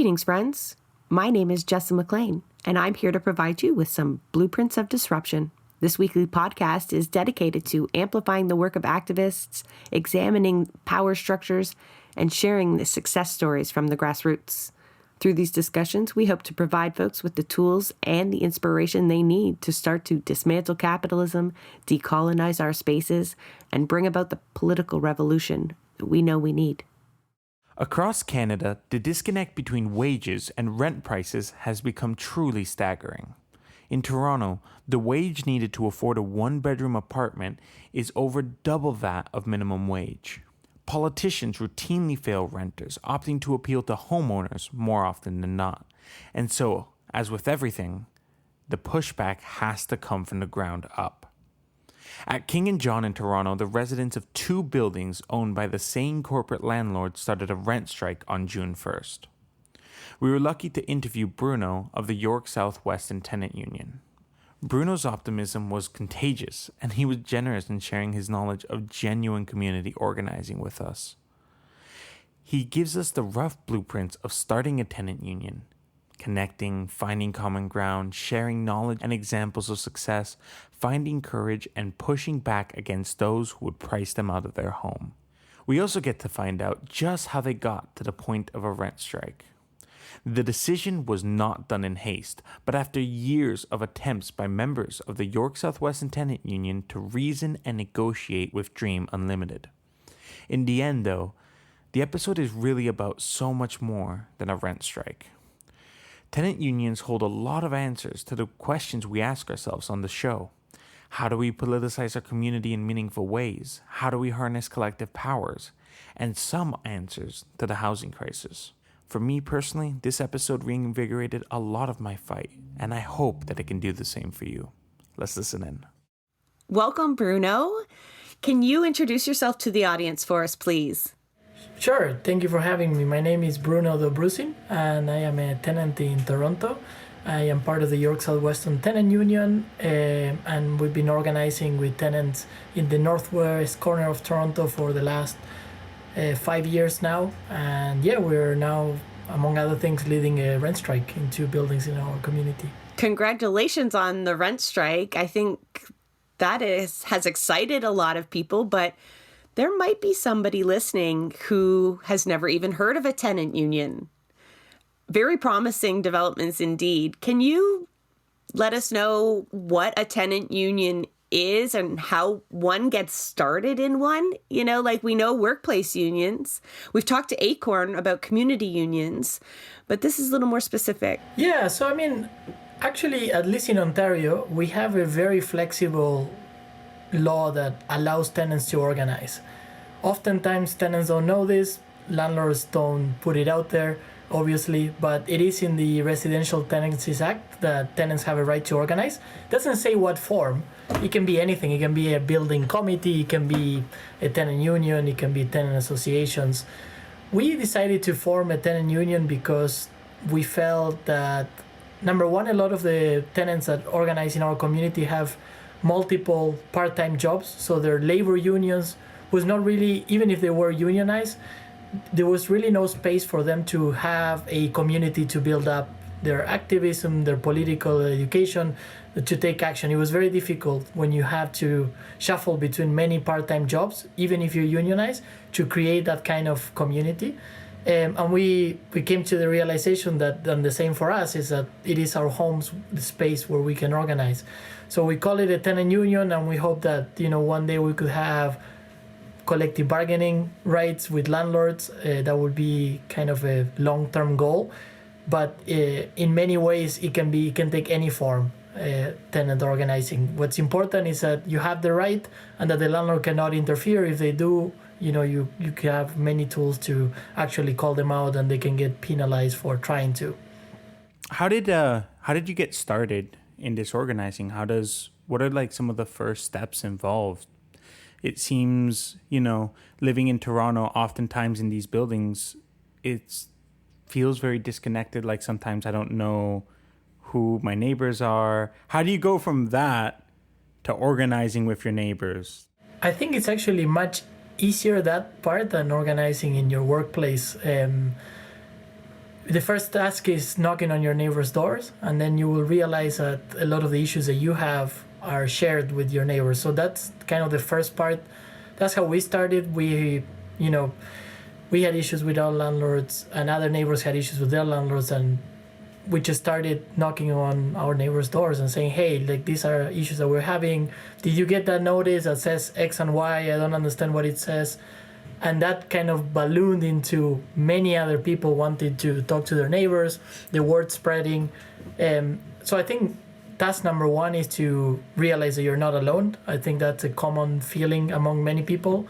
Greetings, friends. My name is Jessa McLean, and I'm here to provide you with some blueprints of disruption. This weekly podcast is dedicated to amplifying the work of activists, examining power structures, and sharing the success stories from the grassroots. Through these discussions, we hope to provide folks with the tools and the inspiration they need to start to dismantle capitalism, decolonize our spaces, and bring about the political revolution that we know we need. Across Canada, the disconnect between wages and rent prices has become truly staggering. In Toronto, the wage needed to afford a one-bedroom apartment is over double that of minimum wage. Politicians routinely fail renters, opting to appeal to homeowners more often than not. And so, as with everything, the pushback has to come from the ground up. At King and John in Toronto, the residents of two buildings owned by the same corporate landlord started a rent strike on June 1st. We were lucky to interview Bruno of the York South-Weston Tenant Union. Bruno's optimism was contagious, and he was generous in sharing his knowledge of genuine community organizing with us. He gives us the rough blueprints of starting a tenant union, connecting, finding common ground, sharing knowledge and examples of success, finding courage, and pushing back against those who would price them out of their home. We also get to find out just how they got to the point of a rent strike. The decision was not done in haste, but after years of attempts by members of the York South-Weston Tenant Union to reason and negotiate with Dream Unlimited. In the end, though, the episode is really about so much more than a rent strike. Tenant unions hold a lot of answers to the questions we ask ourselves on the show. How do we politicize our community in meaningful ways? How do we harness collective powers? And some answers to the housing crisis. For me personally, this episode reinvigorated a lot of my fight, and I hope that it can do the same for you. Let's listen in. Welcome, Bruno. Can you introduce yourself to the audience for us, please? Sure. Thank you for having me. My name is Bruno and I am a tenant in Toronto. I am part of the York South-Weston Tenant Union, and we've been organizing with tenants in the northwest corner of Toronto for the last 5 years now. And yeah, we're now, among other things, leading a rent strike in two buildings in our community. Congratulations on the rent strike. I think that has excited a lot of people, but there might be somebody listening who has never even heard of a tenant union. Very promising developments indeed. Can you let us know what a tenant union is and how one gets started in one? You know, like we know workplace unions. We've talked to Acorn about community unions, but this is a little more specific. Yeah, so I mean, actually, at least in Ontario, we have a very flexible law that allows tenants to organize. Oftentimes, tenants don't know this. Landlords don't put it out there, obviously, but it is in the Residential Tenancies Act that tenants have a right to organize. It doesn't say what form. It can be anything. It can be a building committee, it can be a tenant union, it can be tenant associations. We decided to form a tenant union because we felt that, number one, a lot of the tenants that organize in our community have multiple part-time jobs, so their labor unions was not really, even if they were unionized, there was really no space for them to have a community to build up their activism, their political education, to take action. It was very difficult when you have to shuffle between many part-time jobs, even if you're unionized, to create that kind of community. And we came to the realization that, and the same for us, is that it is our homes, the space where we can organize. So we call it a tenant union, and we hope that, you know, one day we could have collective bargaining rights with landlords. That would be kind of a long-term goal, but in many ways it can take any form, tenant organizing. What's important is that you have the right and that the landlord cannot interfere. If they do, you know, you can have many tools to actually call them out, and they can get penalized for trying to. How did you get started in this organizing? What are like some of the first steps involved? It seems, you know, living in Toronto, oftentimes in these buildings, it feels very disconnected. Like sometimes I don't know who my neighbors are. How do you go from that to organizing with your neighbors? I think it's actually much easier, that part, than organizing in your workplace. the first task is knocking on your neighbors' doors, and then you will realize that a lot of the issues that you have are shared with your neighbors. So that's kind of the first part. That's how we started. We had issues with our landlords, and other neighbors had issues with their landlords, and we just started knocking on our neighbors' doors and saying, hey, like, these are issues that we're having. Did you get that notice that says X and Y? I don't understand what it says. And that kind of ballooned into many other people wanting to talk to their neighbors, the word spreading. So I think task number one is to realize that you're not alone. I think that's a common feeling among many people.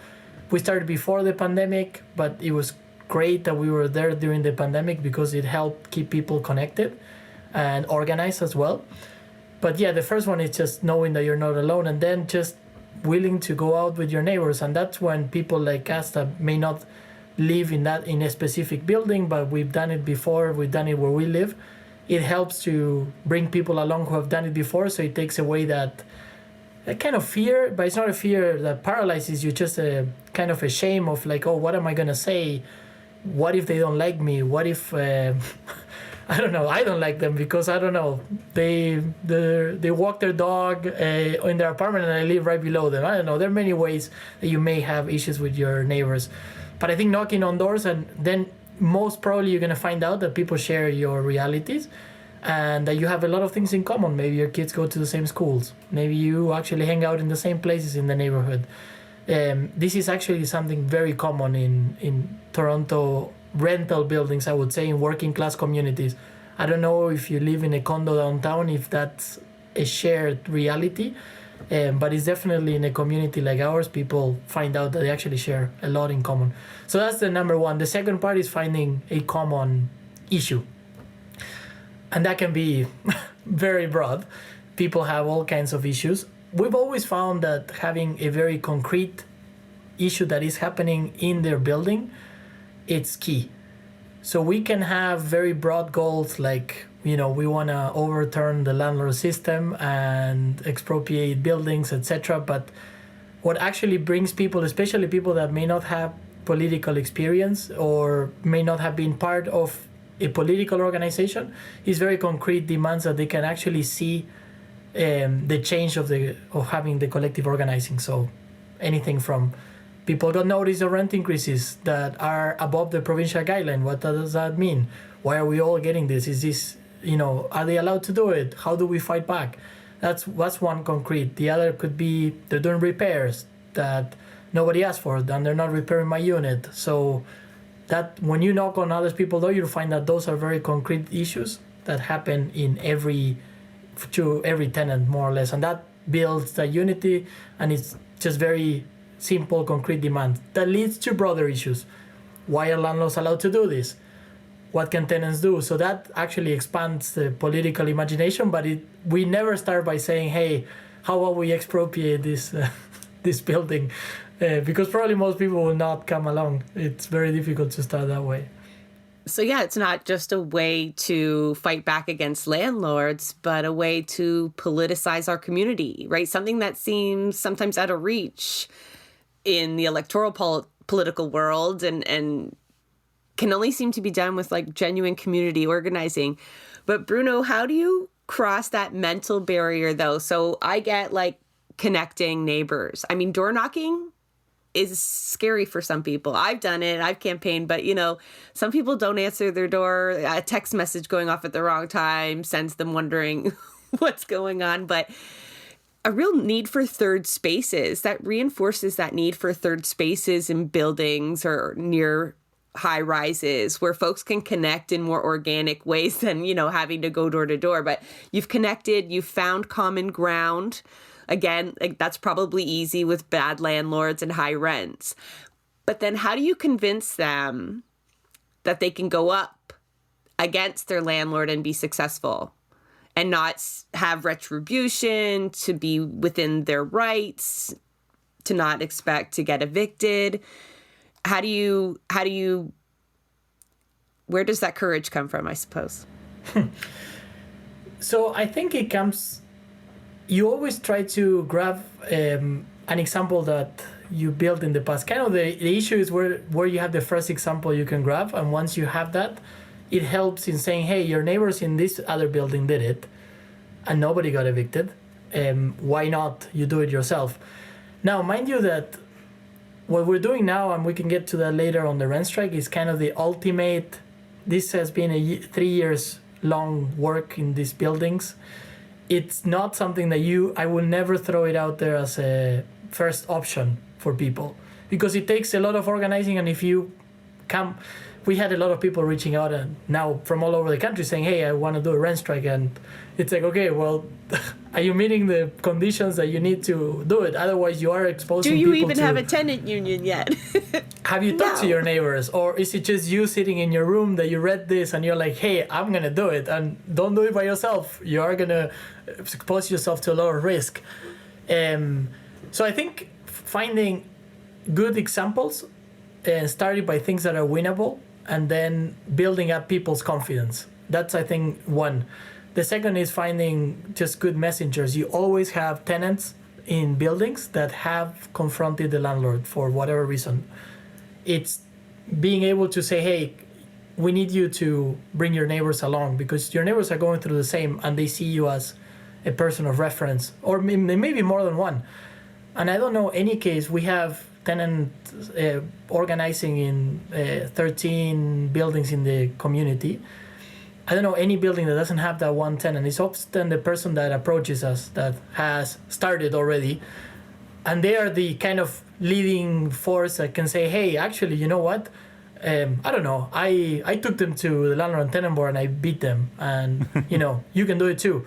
We started before the pandemic, but it was great that we were there during the pandemic because it helped keep people connected and organized as well. But yeah, the first one is just knowing that you're not alone, and then just willing to go out with your neighbors. And that's when people like us that may not live in a specific building, but we've done it before, we've done it where we live, it helps to bring people along who have done it before. So it takes away that kind of fear, but it's not a fear that paralyzes you, just a kind of a shame of like, oh, what am I going to say? What if they don't like me? What if I don't know, I don't like them because I don't know, they walk their dog in their apartment and I live right below them. I don't know, there are many ways that you may have issues with your neighbors. But I think knocking on doors, and then most probably you're going to find out that people share your realities and that you have a lot of things in common. Maybe your kids go to the same schools. Maybe you actually hang out in the same places in the neighborhood. This is actually something very common in Toronto rental buildings, I would say, in working class communities. I don't know if you live in a condo downtown, if that's a shared reality, but it's definitely in a community like ours, people find out that they actually share a lot in common. So that's the number one. The second part is finding a common issue. And that can be very broad. People have all kinds of issues. We've always found that having a very concrete issue that is happening in their building, it's key. So we can have very broad goals like, we want to overturn the landlord system and expropriate buildings, etc. But what actually brings people, especially people that may not have political experience or may not have been part of a political organization, is very concrete demands that they can actually see the change of having the collective organizing. So anything from people got notice of rent increases that are above the provincial guideline. What does that mean? Why are we all getting this? Is this, are they allowed to do it? How do we fight back? That's one concrete. The other could be they're doing repairs that nobody asked for, and they're not repairing my unit. So that when you knock on other people's door, you'll find that those are very concrete issues that happen to every tenant, more or less. And that builds the unity, and it's just very simple, concrete demand that leads to broader issues. Why are landlords allowed to do this? What can tenants do? So that actually expands the political imagination, but we never start by saying, hey, how about we expropriate this building? Because probably most people will not come along. It's very difficult to start that way. So yeah, it's not just a way to fight back against landlords, but a way to politicize our community, right? Something that seems sometimes out of reach in the electoral political world and can only seem to be done with like genuine community organizing. But Bruno, how do you cross that mental barrier though? So I get like connecting neighbors. I mean, door knocking is scary for some people. I've done it. I've campaigned, but some people don't answer their door. A text message going off at the wrong time sends them wondering what's going on. But a real need for third spaces that reinforces that need for third spaces in buildings or near high rises where folks can connect in more organic ways than, having to go door to door. But you've connected, you've found common ground. Again, like that's probably easy with bad landlords and high rents. But then how do you convince them that they can go up against their landlord and be successful and not have retribution, to be within their rights, to not expect to get evicted? Where does that courage come from, I suppose? So I think it comes... You always try to grab an example that you built in the past. Kind of the issue is where you have the first example you can grab, and once you have that, it helps in saying, hey, your neighbors in this other building did it and nobody got evicted. Why not you do it yourself? Now, mind you that what we're doing now, and we can get to that later on the rent strike, is kind of the ultimate. This has been 3 years long work in these buildings. It's not something that I will never throw it out there as a first option for people, because it takes a lot of organizing. And if you come, we had a lot of people reaching out and now from all over the country saying, hey, I want to do a rent strike. And it's like, okay, well, are you meeting the conditions that you need to do it? Otherwise, you are exposing people to... Do you even have a tenant union yet? Have you talked to your neighbors? Or is it just you sitting in your room that you read this and you're like, hey, I'm going to do it. And don't do it by yourself. You are going to expose yourself to a lot of risk. So I think finding good examples and starting by things that are winnable and then building up people's confidence. That's, I think, one. The second is finding just good messengers. You always have tenants in buildings that have confronted the landlord for whatever reason. It's being able to say, hey, we need you to bring your neighbors along because your neighbors are going through the same and they see you as a person of reference, or maybe more than one. And I don't know any case. We have tenants organizing in 13 buildings in the community. I don't know any building that doesn't have that one tenant. It's often the person that approaches us that has started already. And they are the kind of leading force that can say, hey, actually, you know what? I don't know. I took them to the landlord and tenant board and I beat them. And, you can do it too.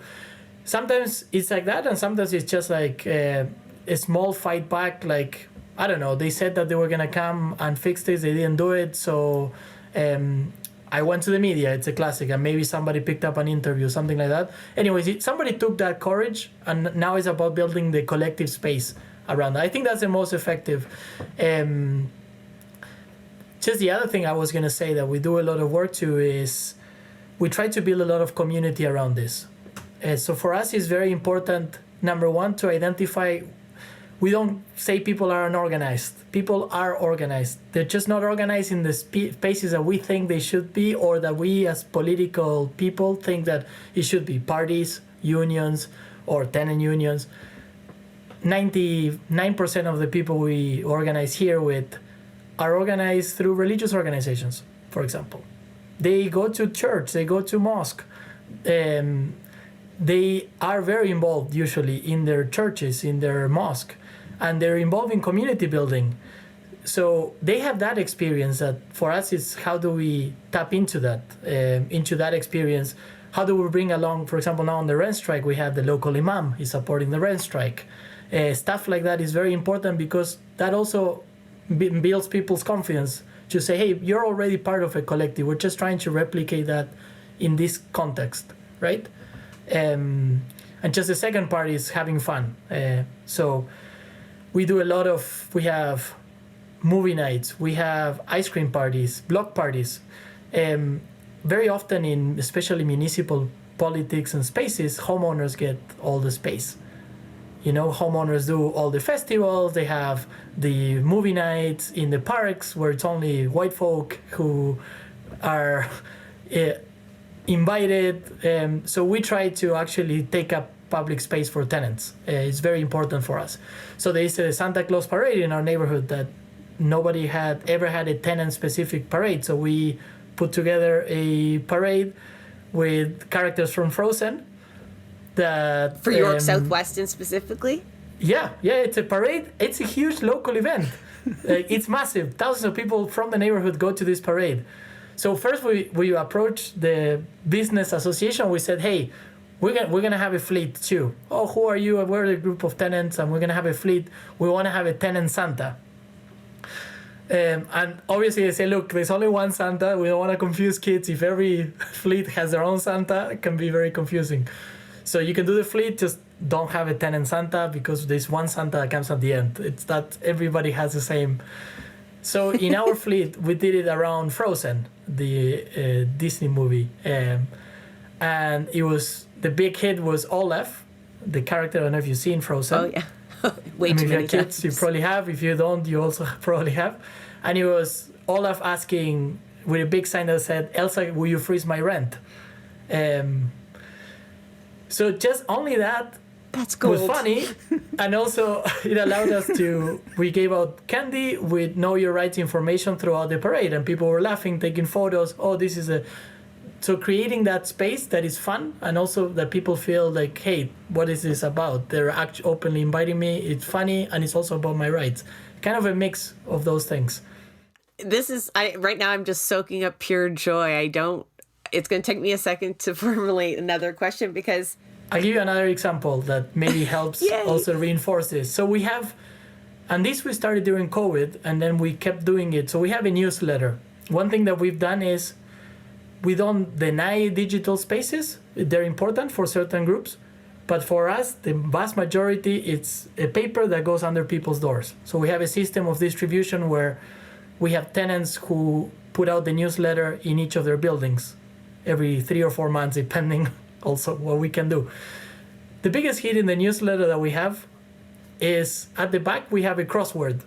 Sometimes it's like that. And sometimes it's just like a small fight back. Like, I don't know. They said that they were going to come and fix this. They didn't do it. So... I went to the media, it's a classic, and maybe somebody picked up an interview, something like that. Anyways, somebody took that courage, and now it's about building the collective space around that. I think that's the most effective. Just the other thing I was going to say that we do a lot of work to is we try to build a lot of community around this. So for us, it's very important, number one, to identify. We don't say people are unorganized. People are organized. They're just not organized in the spaces that we think they should be, or that we as political people think that it should be. Parties, unions, or tenant unions. 99% of the people we organize here with are organized through religious organizations, for example. They go to church, they go to mosque. They are very involved usually in their churches, in their mosque. And they're involved in community building. So they have that experience that for us is how do we tap into that experience? How do we bring along, for example, now on the rent strike, we have the local imam, he's supporting the rent strike. Stuff like that is very important because that also builds people's confidence to say, hey, you're already part of a collective. We're just trying to replicate that in this context, right? And just the second part is having fun. So we do we have movie nights, we have ice cream parties, block parties. Very often especially municipal politics and spaces, homeowners get all the space. Homeowners do all the festivals, they have the movie nights in the parks where it's only white folk who are invited. So we try to actually take up public space for tenants. It's very important for us. So there is a Santa Claus parade in our neighborhood that nobody had ever had a tenant-specific parade. So we put together a parade with characters from Frozen. That for York South-Weston specifically? Yeah, it's a parade. It's a huge local event. It's massive. Thousands of people from the neighborhood go to this parade. So first we approached the business association. We said, hey, we're gonna have a fleet too. Oh, who are you? We're a group of tenants, and we're gonna have a fleet. We want to have a tenant Santa. And obviously they say, look, there's only one Santa. We don't want to confuse kids. If every fleet has their own Santa, it can be very confusing. So you can do the fleet, just don't have a tenant Santa because there's one Santa that comes at the end. It's that everybody has the same. So in our fleet, we did it around Frozen, the Disney movie, and it was. The big hit was Olaf, the character. I don't know if you've seen Frozen. Oh, yeah. Way too many times. If you have kids, you probably have. If you don't, you also probably have. And it was Olaf asking with a big sign that said, "Elsa, will you freeze my rent?" So just only that That's gold. was funny, and also it allowed us to. We gave out candy with know your rights information throughout the parade, and people were laughing, taking photos. Oh, this is a. So creating that space that is fun, and also that people feel like, hey, what is this about? They're actually openly inviting me. It's funny, and it's also about my rights. Kind of a mix of those things. Right now I'm just soaking up pure joy. It's going to take me a second to formulate another question because I'll give you another example that maybe helps also reinforce this. So we have, and this we started during COVID, and then we kept doing it. So we have a newsletter. One thing that we've done is we don't deny digital spaces. They're important for certain groups. But for us, the vast majority, it's a paper that goes under people's doors. So we have a system of distribution where we have tenants who put out the newsletter in each of their buildings every 3 or 4 months, depending also what we can do. The biggest hit in the newsletter that we have is at the back, we have a crossword.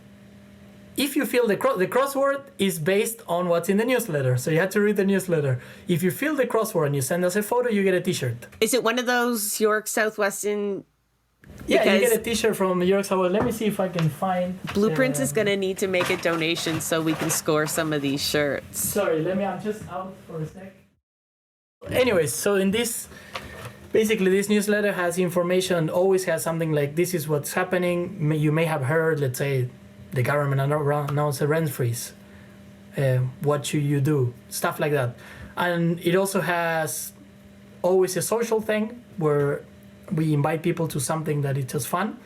If you fill the crossword is based on what's in the newsletter. So you have to read the newsletter. If you fill the crossword and you send us a photo, you get a t-shirt. Is it one of those York South-Weston? Yeah, you get a t-shirt from York South-Weston. Let me see if I can find... Blueprints is going to need to make a donation so we can score some of these shirts. Sorry, I'm just out for a sec. Anyways, so in this... Basically, this newsletter has information, always has something like, this is what's happening. You may have heard, let's say, the government announced a rent freeze. What should you do? Stuff like that. And it also has always a social thing where we invite people to something that is just fun.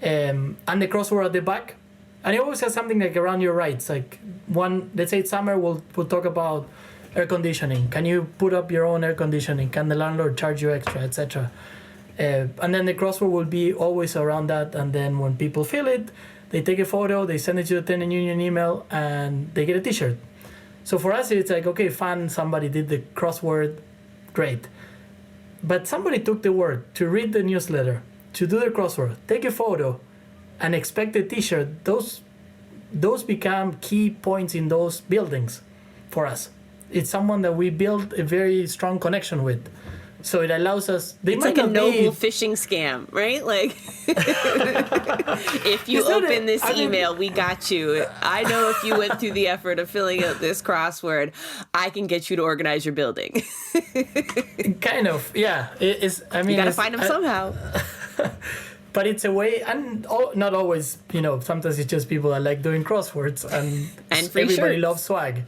And the crossword at the back. And it always has something like around your rights. Like let's say it's summer, we'll talk about air conditioning. Can you put up your own air conditioning? Can the landlord charge you extra, etc.? And then the crossword will be always around that. And then when people fill it, they take a photo, they send it to the tenant union email, and they get a t-shirt. So for us, it's like, okay, fun, somebody did the crossword, great. But somebody took the word to read the newsletter, to do the crossword, take a photo, and expect a t-shirt. Those become key points in those buildings for us. It's someone that we build a very strong connection with. So it allows us... It's like a noble phishing scam, right? Like, if you open this email, we got you. I know if you went through the effort of filling out this crossword, I can get you to organize your building. Kind of, yeah. You got to find them somehow. But it's a way, and not always, sometimes it's just people that like doing crosswords, and everybody shirts. loves swag.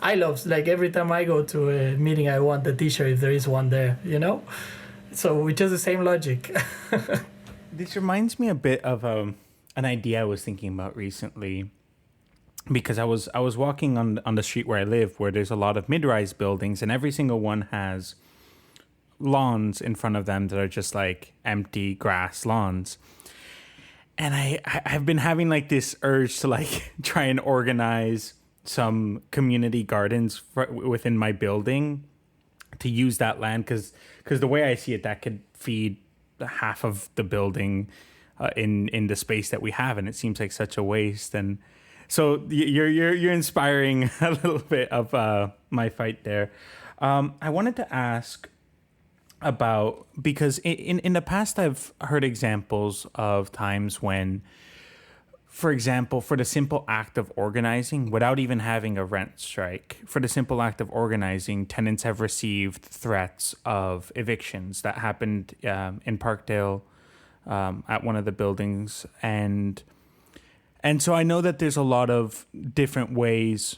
I love, like, every time I go to a meeting, I want the t-shirt if there is one there, So it's just the same logic. This reminds me a bit of an idea I was thinking about recently, because I was walking on the street where I live, where there's a lot of mid-rise buildings, and every single one has lawns in front of them that are just like empty grass lawns. And I've been having like this urge to like try and organize some community gardens within my building to use that land, because the way I see it, that could feed half of the building in the space that we have, and it seems like such a waste. And so you're inspiring a little bit of my fight there. I wanted to ask about, because in the past I've heard examples of times when, for example, for the simple act of organizing, without even having a rent strike, for the simple act of organizing, tenants have received threats of evictions. That happened in Parkdale at one of the buildings. And so I know that there's a lot of different ways,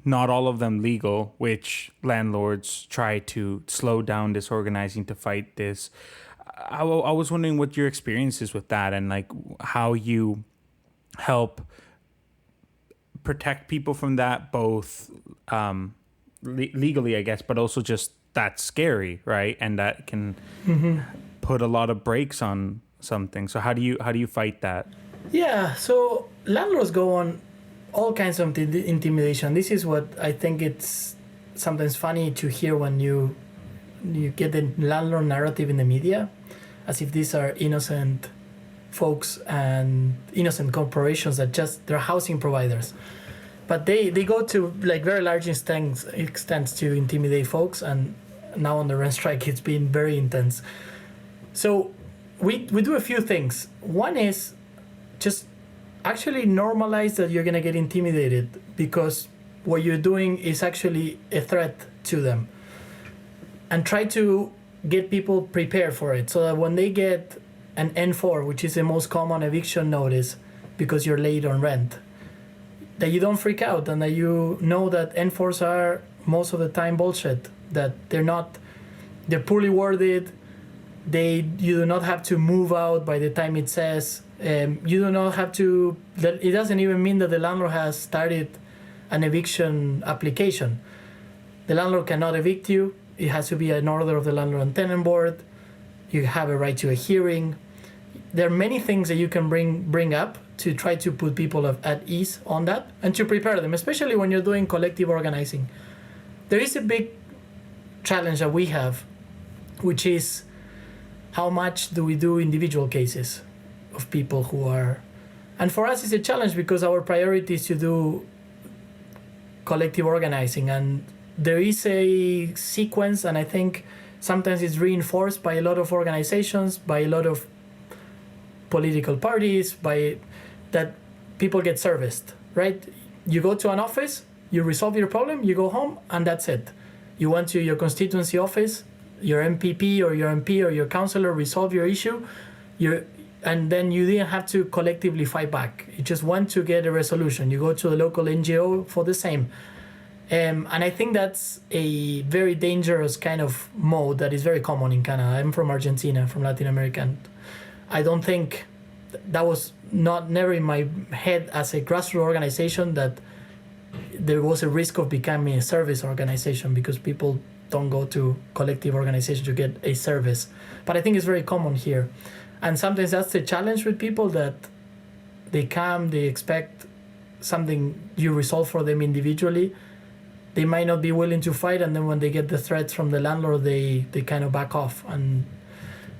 not all of them legal, which landlords try to slow down this organizing to fight this. I was wondering what your experience is with that, and like how you help protect people from that, both legally, I guess, but also just that's scary, right? And that can put a lot of brakes on something. So how do you fight that? Yeah, so landlords go on all kinds of intimidation. This is what I think it's sometimes funny to hear when you get the landlord narrative in the media, as if these are innocent folks and innocent corporations that just, they're housing providers. But they go to like very large extents to intimidate folks, and now on the rent strike it's been very intense. So we do a few things. One is just actually normalize that you're gonna get intimidated, because what you're doing is actually a threat to them, and try to get people prepared for it, so that when they get an N4, which is the most common eviction notice because you're late on rent, that you don't freak out, and that you know that N4s are most of the time bullshit, that they're poorly worded, you do not have to move out by the time it says, you do not have to, that it doesn't even mean that the landlord has started an eviction application. The landlord cannot evict you. It has to be an order of the landlord and tenant board. You have a right to a hearing. There are many things that you can bring up to try to put people at ease on that, and to prepare them, especially when you're doing collective organizing. There is a big challenge that we have, which is how much do we do individual cases of people who are, and for us it's a challenge because our priority is to do collective organizing, and there is a sequence, and I think sometimes it's reinforced by a lot of organizations, by a lot of political parties, by that people get serviced, right? You go to an office, you resolve your problem, you go home, and that's it. You went to your constituency office, your MPP or your MP or your councillor resolve your issue, and then you didn't have to collectively fight back. You just want to get a resolution. You go to a local NGO for the same. And I think that's a very dangerous kind of mode that is very common in Canada. I'm from Argentina, from Latin America, and I don't think that was never in my head as a grassroots organization that there was a risk of becoming a service organization, because people don't go to collective organizations to get a service. But I think it's very common here. And sometimes that's the challenge with people, that they come, they expect something you resolve for them individually. They might not be willing to fight, and then when they get the threats from the landlord, they kind of back off. And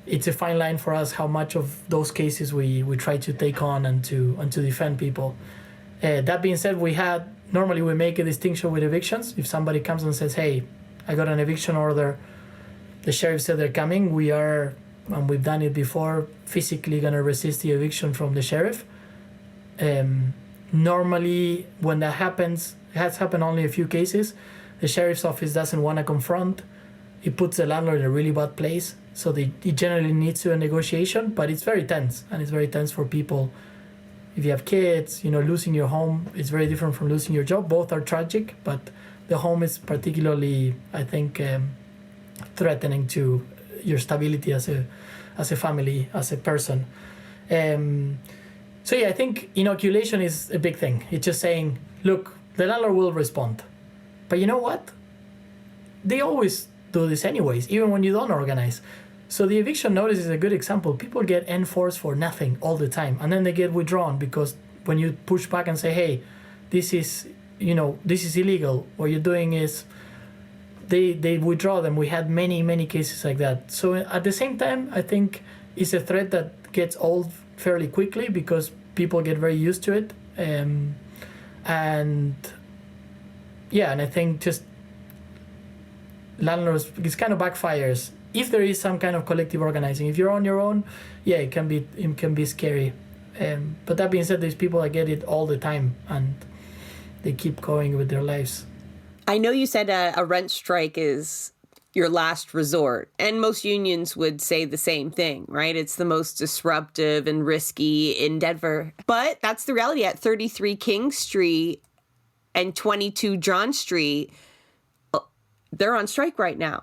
it's a fine line for us how much of those cases we try to take on and to defend people. That being said, normally we make a distinction with evictions. If somebody comes and says, hey, I got an eviction order, the sheriff said they're coming, we are, and we've done it before, physically going to resist the eviction from the sheriff. Normally when that happens, it has happened only a few cases, the sheriff's office doesn't want to confront. It puts the landlord in a really bad place. So it generally needs to a negotiation, but it's very tense, and it's very tense for people. If you have kids, losing your home is very different from losing your job. Both are tragic, but the home is particularly, I think, threatening to your stability as a family, as a person. So yeah, I think inoculation is a big thing. It's just saying, look, the landlord will respond. But you know what? They always do this anyways, even when you don't organize. So the eviction notice is a good example. People get N4s for nothing all the time, and then they get withdrawn because when you push back and say, hey, this is illegal, what you're doing is, they withdraw them. We had many cases like that. So at the same time, I think it's a threat that gets old fairly quickly because people get very used to it. And I think just landlords, it kind of backfires if there is some kind of collective organizing. If you're on your own, yeah, it can be scary. But that being said, there's people that get it all the time and they keep going with their lives. I know you said a rent strike is your last resort, and most unions would say the same thing, right? It's the most disruptive and risky in Denver. But that's the reality. At 33 King Street and 22 John Street, they're on strike right now.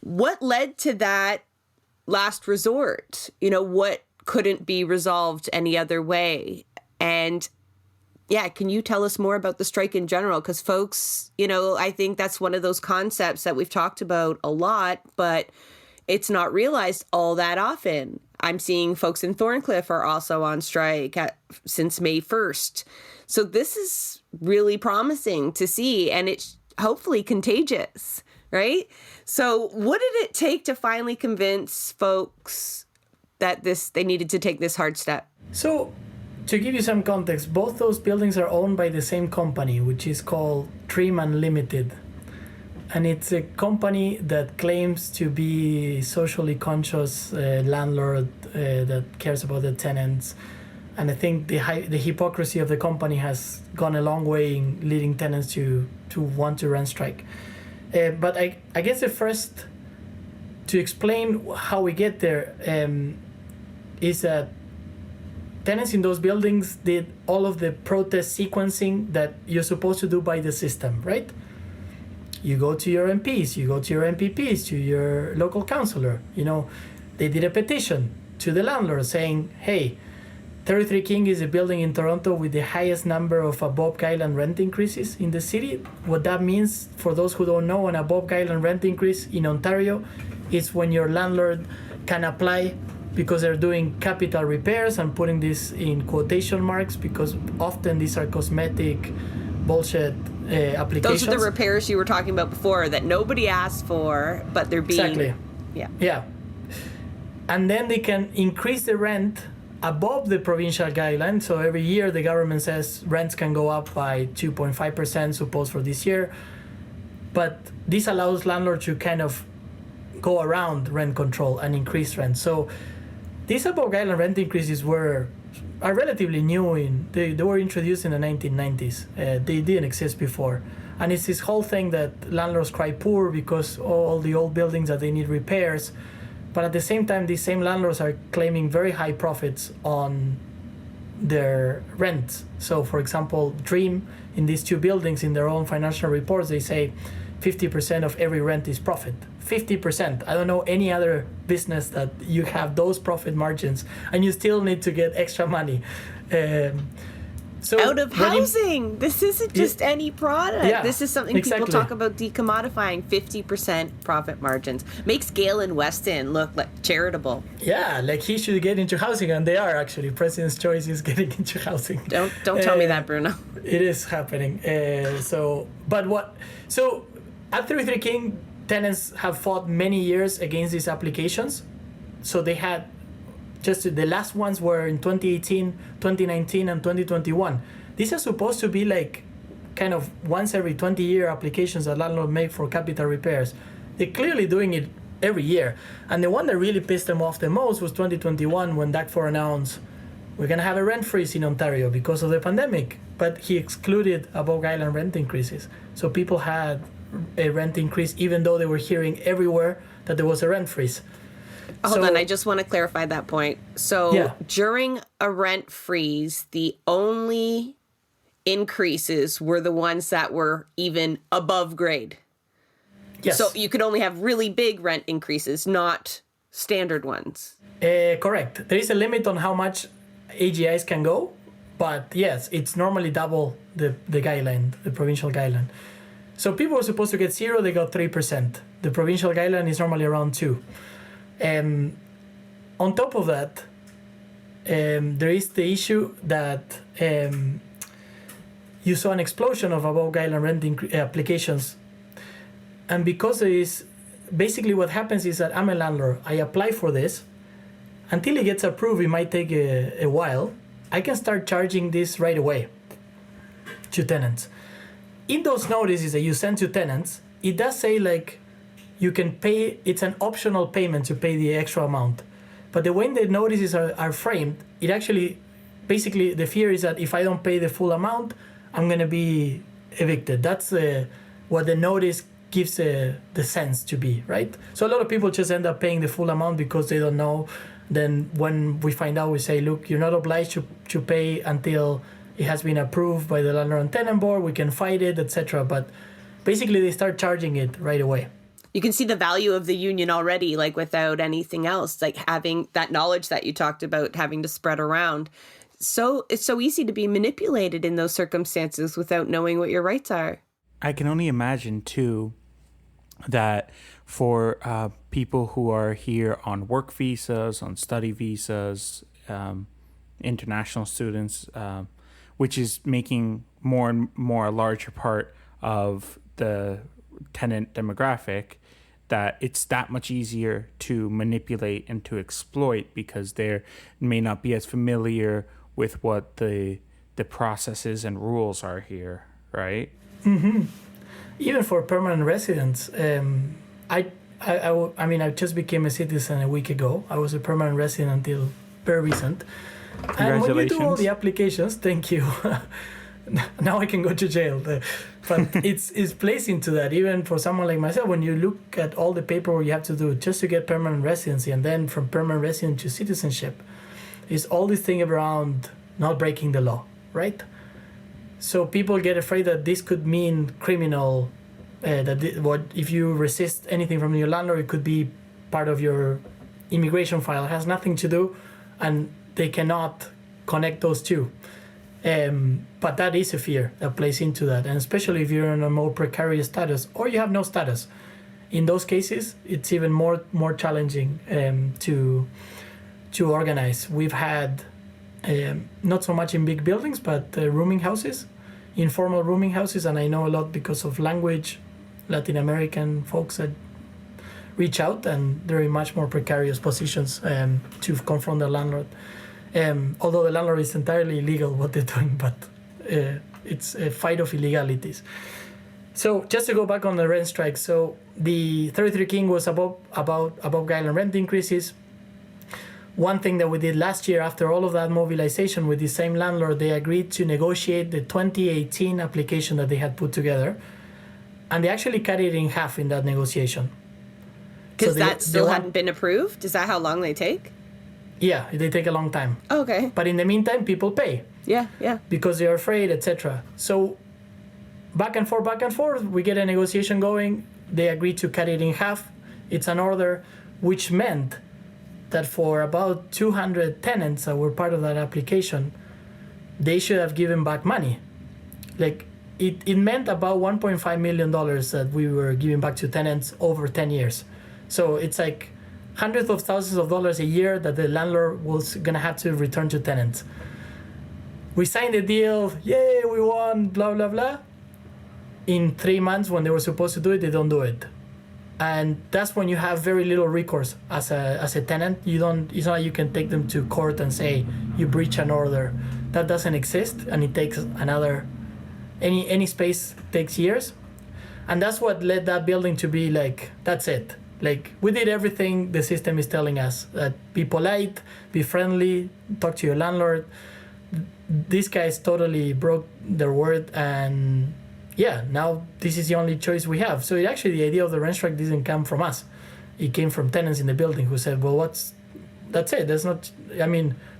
What led to that last resort? What couldn't be resolved any other way? And yeah, can you tell us more about the strike in general? Because folks, I think that's one of those concepts that we've talked about a lot, but it's not realized all that often. I'm seeing folks in Thorncliffe are also on strike since May 1st. So this is really promising to see, and it's hopefully contagious, right? So what did it take to finally convince folks that they needed to take this hard step? So to give you some context, both those buildings are owned by the same company, which is called Trim Unlimited. And it's a company that claims to be socially conscious landlord that cares about the tenants. And I think the hypocrisy of the company has gone a long way in leading tenants to want to rent strike. But I guess the first, to explain how we get there, is that tenants in those buildings did all of the protest sequencing that you're supposed to do by the system, right? You go to your MPs, you go to your MPPs, to your local councillor. They did a petition to the landlord saying, hey, 33 King is a building in Toronto with the highest number of above guideline rent increases in the city. What that means, for those who don't know, an above guideline rent increase in Ontario is when your landlord can apply, because they're doing capital repairs. I'm putting this in quotation marks because often these are cosmetic bullshit applications. Those are the repairs you were talking about before that nobody asked for, but they're being... Exactly. Yeah. And then they can increase the rent above the provincial guideline. So every year the government says rents can go up by 2.5%, suppose for this year. But this allows landlords to kind of go around rent control and increase rent. So these above guideline rent increases are relatively new. They were introduced in the 1990s. They didn't exist before. And it's this whole thing that landlords cry poor because all the old buildings that they need repairs. But at the same time, these same landlords are claiming very high profits on their rent. So for example, Dream, in these two buildings, in their own financial reports, they say 50% of every rent is profit. 50%. I don't know any other business that you have those profit margins and you still need to get extra money. So out of housing. This isn't just any product. Yeah, this is something exactly. people talk about decommodifying. 50% profit margins. Makes Gale and Weston look like charitable. Yeah, like he should get into housing, and they are actually. President's Choice is getting into housing. Don't tell me that, Bruno. It is happening. So at 33 King, tenants have fought many years against these applications. So they had just the last ones were in 2018, 2019, and 2021. These are supposed to be like kind of once every 20-year applications that landlords make for capital repairs. They're clearly doing it every year. And the one that really pissed them off the most was 2021 when DAC4 announced we're going to have a rent freeze in Ontario because of the pandemic. But he excluded above guideline rent increases. So people had a rent increase even though they were hearing everywhere that there was a rent freeze. Hold on, I just want to clarify that point. So during a rent freeze, the only increases were the ones that were even above grade. Yes. So you could only have really big rent increases, not standard ones. Correct. There is a limit on how much AGIs can go, but yes, it's normally double the guideline, the provincial guideline. So people were supposed to get 0, they got 3%. The provincial guideline is normally around 2%. On top of that, there is the issue that you saw an explosion of above guideline rent applications. And because there is, basically what happens is that I'm a landlord, I apply for this. Until it gets approved, it might take a while. I can start charging this right away to tenants. In those notices that you send to tenants, it does say like, you can pay, it's an optional payment to pay the extra amount. But the way the notices are framed, it actually, basically the fear is that if I don't pay the full amount, I'm going to be evicted. That's what the notice gives the sense to be, right? So a lot of people just end up paying the full amount because they don't know. Then when we find out, we say, look, you're not obliged to pay until it has been approved by the landlord and tenant board. We can fight it, etc. But basically they start charging it right away. You can see the value of the union already, like without anything else, like having that knowledge that you talked about having to spread around. So it's so easy to be manipulated in those circumstances without knowing what your rights are. I can only imagine, too, that for people who are here on work visas, on study visas, international students, which is making more and more a larger part of the tenant demographic, that it's that much easier to manipulate and to exploit because they may not be as familiar with what the processes and rules are here, right? Even for permanent residents, I just became a citizen a week ago. I was a permanent resident until very recent. And when you do all the applications, thank you. Now I can go to jail. But it's placed into that. Even for someone like myself, when you look at all the paperwork you have to do just to get permanent residency, and then from permanent resident to citizenship, is all this thing around not breaking the law, right? So people get afraid that this could mean criminal. What if you resist anything from your landlord? It could be part of your immigration file. It has nothing to do, and they cannot connect those two. But that is a fear that plays into that, and especially if you're in a more precarious status or you have no status. In those cases, it's even more challenging to organize. We've had not so much in big buildings, but rooming houses, informal rooming houses, and I know a lot because of language, Latin American folks that reach out, and they're in much more precarious positions to confront the landlord. Although the landlord is entirely illegal what they're doing, but it's a fight of illegalities. So just to go back on the rent strike, so the 33 King was above guideline rent increases. One thing that we did last year, after all of that mobilization with the same landlord, they agreed to negotiate the 2018 application that they had put together, and they actually cut it in half in that negotiation. Because that still hadn't been approved? Is that how long they take? Yeah, they take a long time. Oh, okay. But in the meantime, people pay. Yeah. Because they're afraid, etc. So back and forth, we get a negotiation going. They agreed to cut it in half. It's an order, which meant that for about 200 tenants that were part of that application, they should have given back money. Like, it meant about $1.5 million that we were giving back to tenants over 10 years. So it's like hundreds of thousands of dollars a year that the landlord was going to have to return to tenants. We signed the deal, yay, we won, blah, blah, blah. In 3 months, when they were supposed to do it, they don't do it. And that's when you have very little recourse as a tenant. It's not like you can take them to court and say you breach an order. That doesn't exist, and it takes any space takes years. And that's what led that building to be like, that's it. Like, we did everything the system is telling us. That be polite, be friendly, talk to your landlord. These guys totally broke their word, and yeah, now this is the only choice we have. So the idea of the rent strike didn't come from us. It came from tenants in the building who said, well, that's it.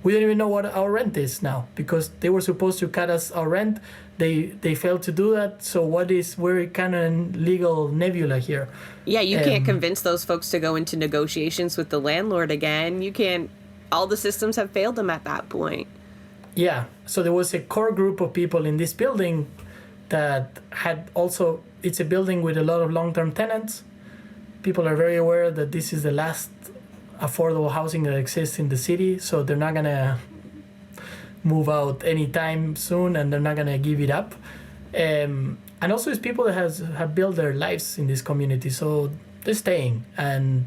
We don't even know what our rent is now, because they were supposed to cut us our rent. They failed to do that. So we're kind of in legal nebula here. Yeah, you can't convince those folks to go into negotiations with the landlord again. You can't, all the systems have failed them at that point. Yeah, so there was a core group of people in this building that had also, it's a building with a lot of long-term tenants. People are very aware that this is the last affordable housing that exists in the city, so they're not gonna move out anytime soon, and they're not gonna give it up. And also it's people that have built their lives in this community, so they're staying. And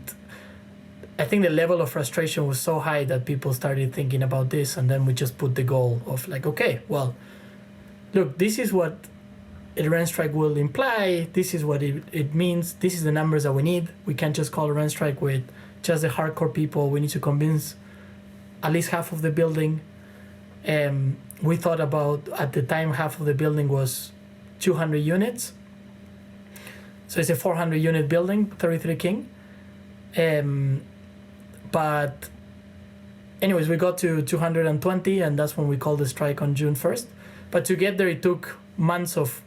I think the level of frustration was so high that people started thinking about this, and then we just put the goal of like, okay, well, look, this is what a rent strike will imply, this is what it means, this is the numbers that we need. We can't just call a rent strike with just the hardcore people. We need to convince at least half of the building. We thought about, at the time, half of the building was 200 units. So it's a 400 unit building, 33 King. But anyways, we got to 220, and that's when we called the strike on June 1st. But to get there, it took months of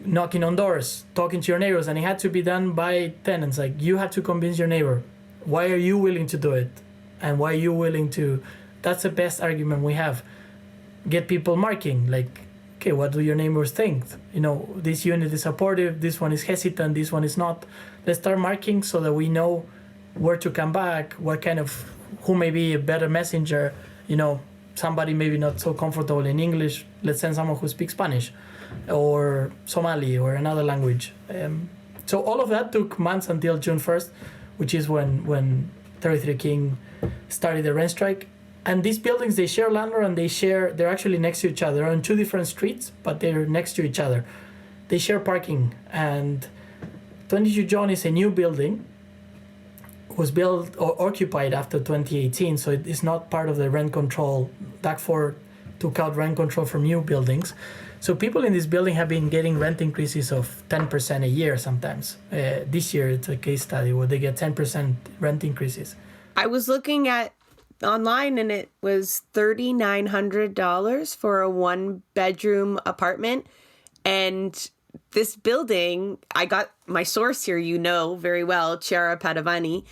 knocking on doors, talking to your neighbors, and it had to be done by tenants. Like, you had to convince your neighbor, why are you willing to do it? And why are you willing to, that's the best argument we have. Get people marking, like, okay, what do your neighbors think? This unit is supportive, this one is hesitant, this one is not. Let's start marking so that we know where to come back, who may be a better messenger. Somebody maybe not so comfortable in English, let's send someone who speaks Spanish or Somali or another language. So all of that took months until June 1st, which is when 33 King started the rent strike. And these buildings, they share landlord, and they're actually next to each other. They're on two different streets, but they're next to each other. They share parking. And 22 John is a new building, was built or occupied after 2018, so it is not part of the rent control. DAC 4 took out rent control from new buildings. So people in this building have been getting rent increases of 10% a year sometimes. This year it's a case study where they get 10% rent increases. I was looking at online and it was $3,900 for a 1-bedroom apartment. And this building, I got my source here, you know very well, Chiara Padovani,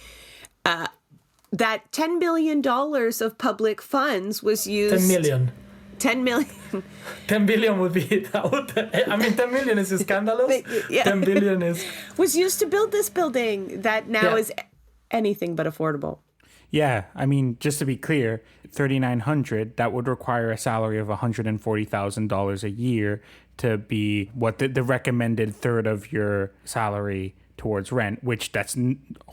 that $10 billion of public funds was used. 10 million. 10 million. 10 billion would be out. I mean, 10 million is scandalous. Yeah. 10 billion is... was used to build this building that now Yeah. is anything but affordable. Yeah, I mean, just to be clear, $3,900, that would require a salary of $140,000 a year to be what the recommended third of your salary towards rent, which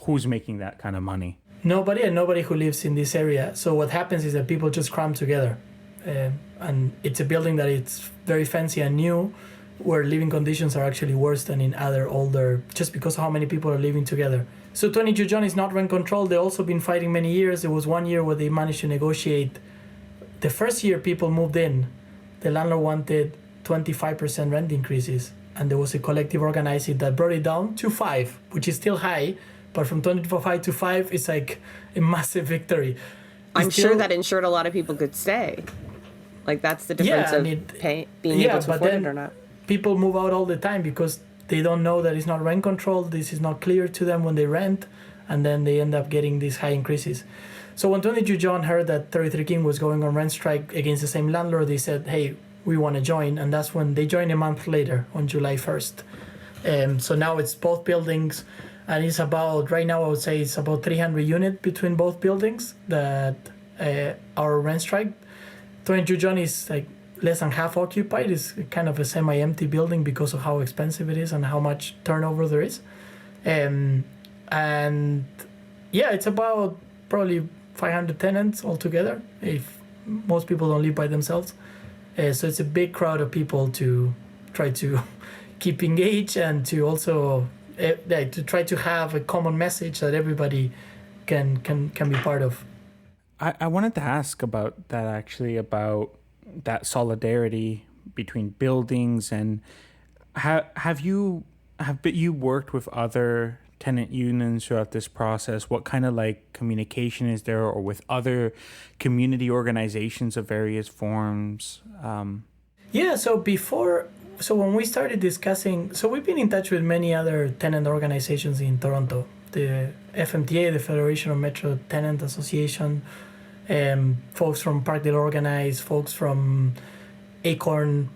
who's making that kind of money? Nobody, and nobody who lives in this area. So what happens is that people just cram together. And it's a building that it's very fancy and new, where living conditions are actually worse than in other older, just because of how many people are living together. So 22 John is not rent controlled. They've also been fighting many years. There was 1 year where they managed to negotiate. The first year people moved in, the landlord wanted 25% rent increases. And there was a collective organizing that brought it down to 5, which is still high. But from 25 to 5, it's like a massive victory. I'm sure that ensured a lot of people could stay. Like, that's the difference of being able to afford it or not. People move out all the time because they don't know that it's not rent controlled. This is not clear to them when they rent, and then they end up getting these high increases. So when 22 John heard that 33 King was going on rent strike against the same landlord, they said, hey, we want to join. And that's when they joined a month later on July 1st. So now it's both buildings, and it's about, right now I would say it's about 300 units between both buildings that are rent strike. 22 John is like less than half occupied. It's kind of a semi-empty building because of how expensive it is and how much turnover there is. And yeah, it's about probably 500 tenants altogether, if most people don't live by themselves. So it's a big crowd of people to try to keep engaged and to also to try to have a common message that everybody can be part of. I wanted to ask about that, actually, about that solidarity between buildings, and have you worked with other tenant unions throughout this process? What kind of like communication is there, or with other community organizations of various forms? Yeah, so when we started discussing, so we've been in touch with many other tenant organizations in Toronto, the FMTA, the Federation of Metro Tenant Association, folks from Parkdale Organize, folks from Acorn.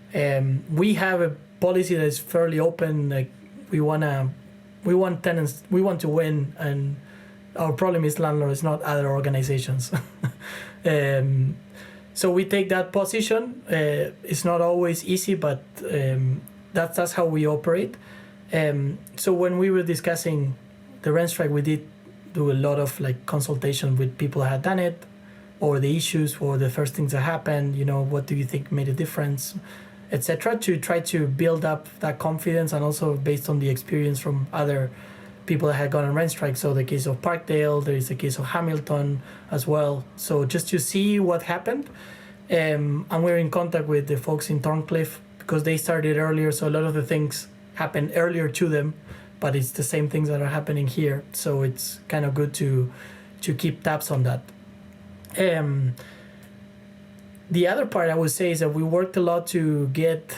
We have a policy that is fairly open. Like we want tenants, we want to win, and our problem is landlords, not other organizations. So we take that position. It's not always easy, but that's how we operate. So when we were discussing the rent strike, we did do a lot of like consultation with people that had done it, or the issues, or the first things that happened. You know, what do you think made a difference, etc. To try to build up that confidence, and also based on the experience from other people that had gone on rent strike. So the case of Parkdale, there is the case of Hamilton as well. So just to see what happened. And we're in contact with the folks in Thorncliffe because they started earlier. So a lot of the things happened earlier to them, but it's the same things that are happening here. So it's kind of good to keep tabs on that. The other part I would say is that we worked a lot to get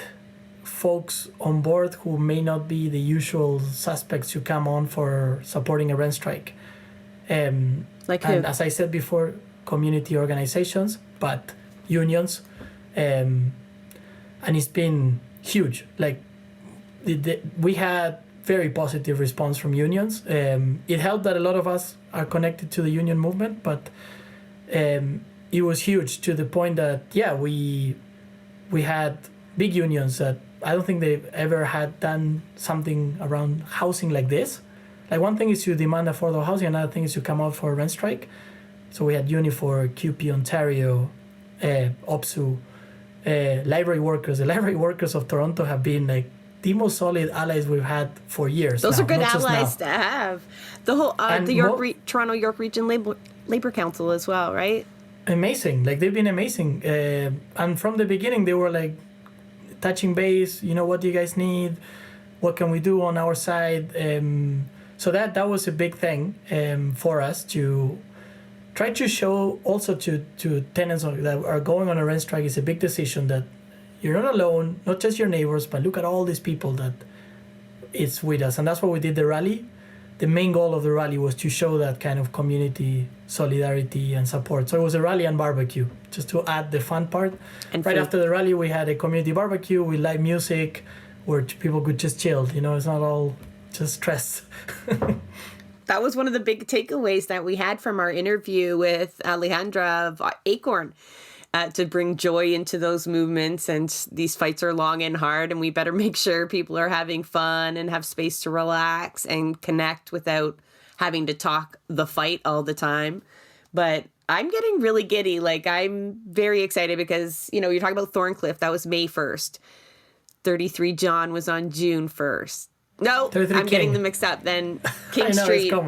folks on board who may not be the usual suspects to come on for supporting a rent strike. Like who? And as I said before, community organizations, but unions. And it's been huge. Like we had very positive response from unions. It helped that a lot of us are connected to the union movement, but it was huge to the point that, yeah, we had big unions that I don't think they've ever had done something around housing like this. Like one thing is to demand affordable housing, another thing is to come out for a rent strike. So we had Unifor, QP Ontario, OPSU, library workers. The library workers of Toronto have been like the most solid allies we've had for years. Those now, are good not just allies now. to have. The whole the Toronto York Region Labor Council as well, right? Amazing. Like they've been amazing. And from the beginning, they were like touching base. What do you guys need? What can we do on our side? So that was a big thing for us to try to show also to tenants that are going on a rent strike. It's a big decision that you're not alone, not just your neighbors, but look at all these people that it's with us. And that's why we did the rally. The main goal of the rally was to show that kind of community solidarity and support. So it was a rally and barbecue, just to add the fun part. And right after the rally, we had a community barbecue with live music where people could just chill. It's not all just stress. That was one of the big takeaways that we had from our interview with Alejandra of Acorn, to bring joy into those movements. And these fights are long and hard, and we better make sure people are having fun and have space to relax and connect without having to talk the fight all the time. But I'm getting really giddy. Like, I'm very excited because, you're talking about Thorncliffe. That was May 1st. 33 John was on June 1st. No, I'm getting them mixed up. Then King Street on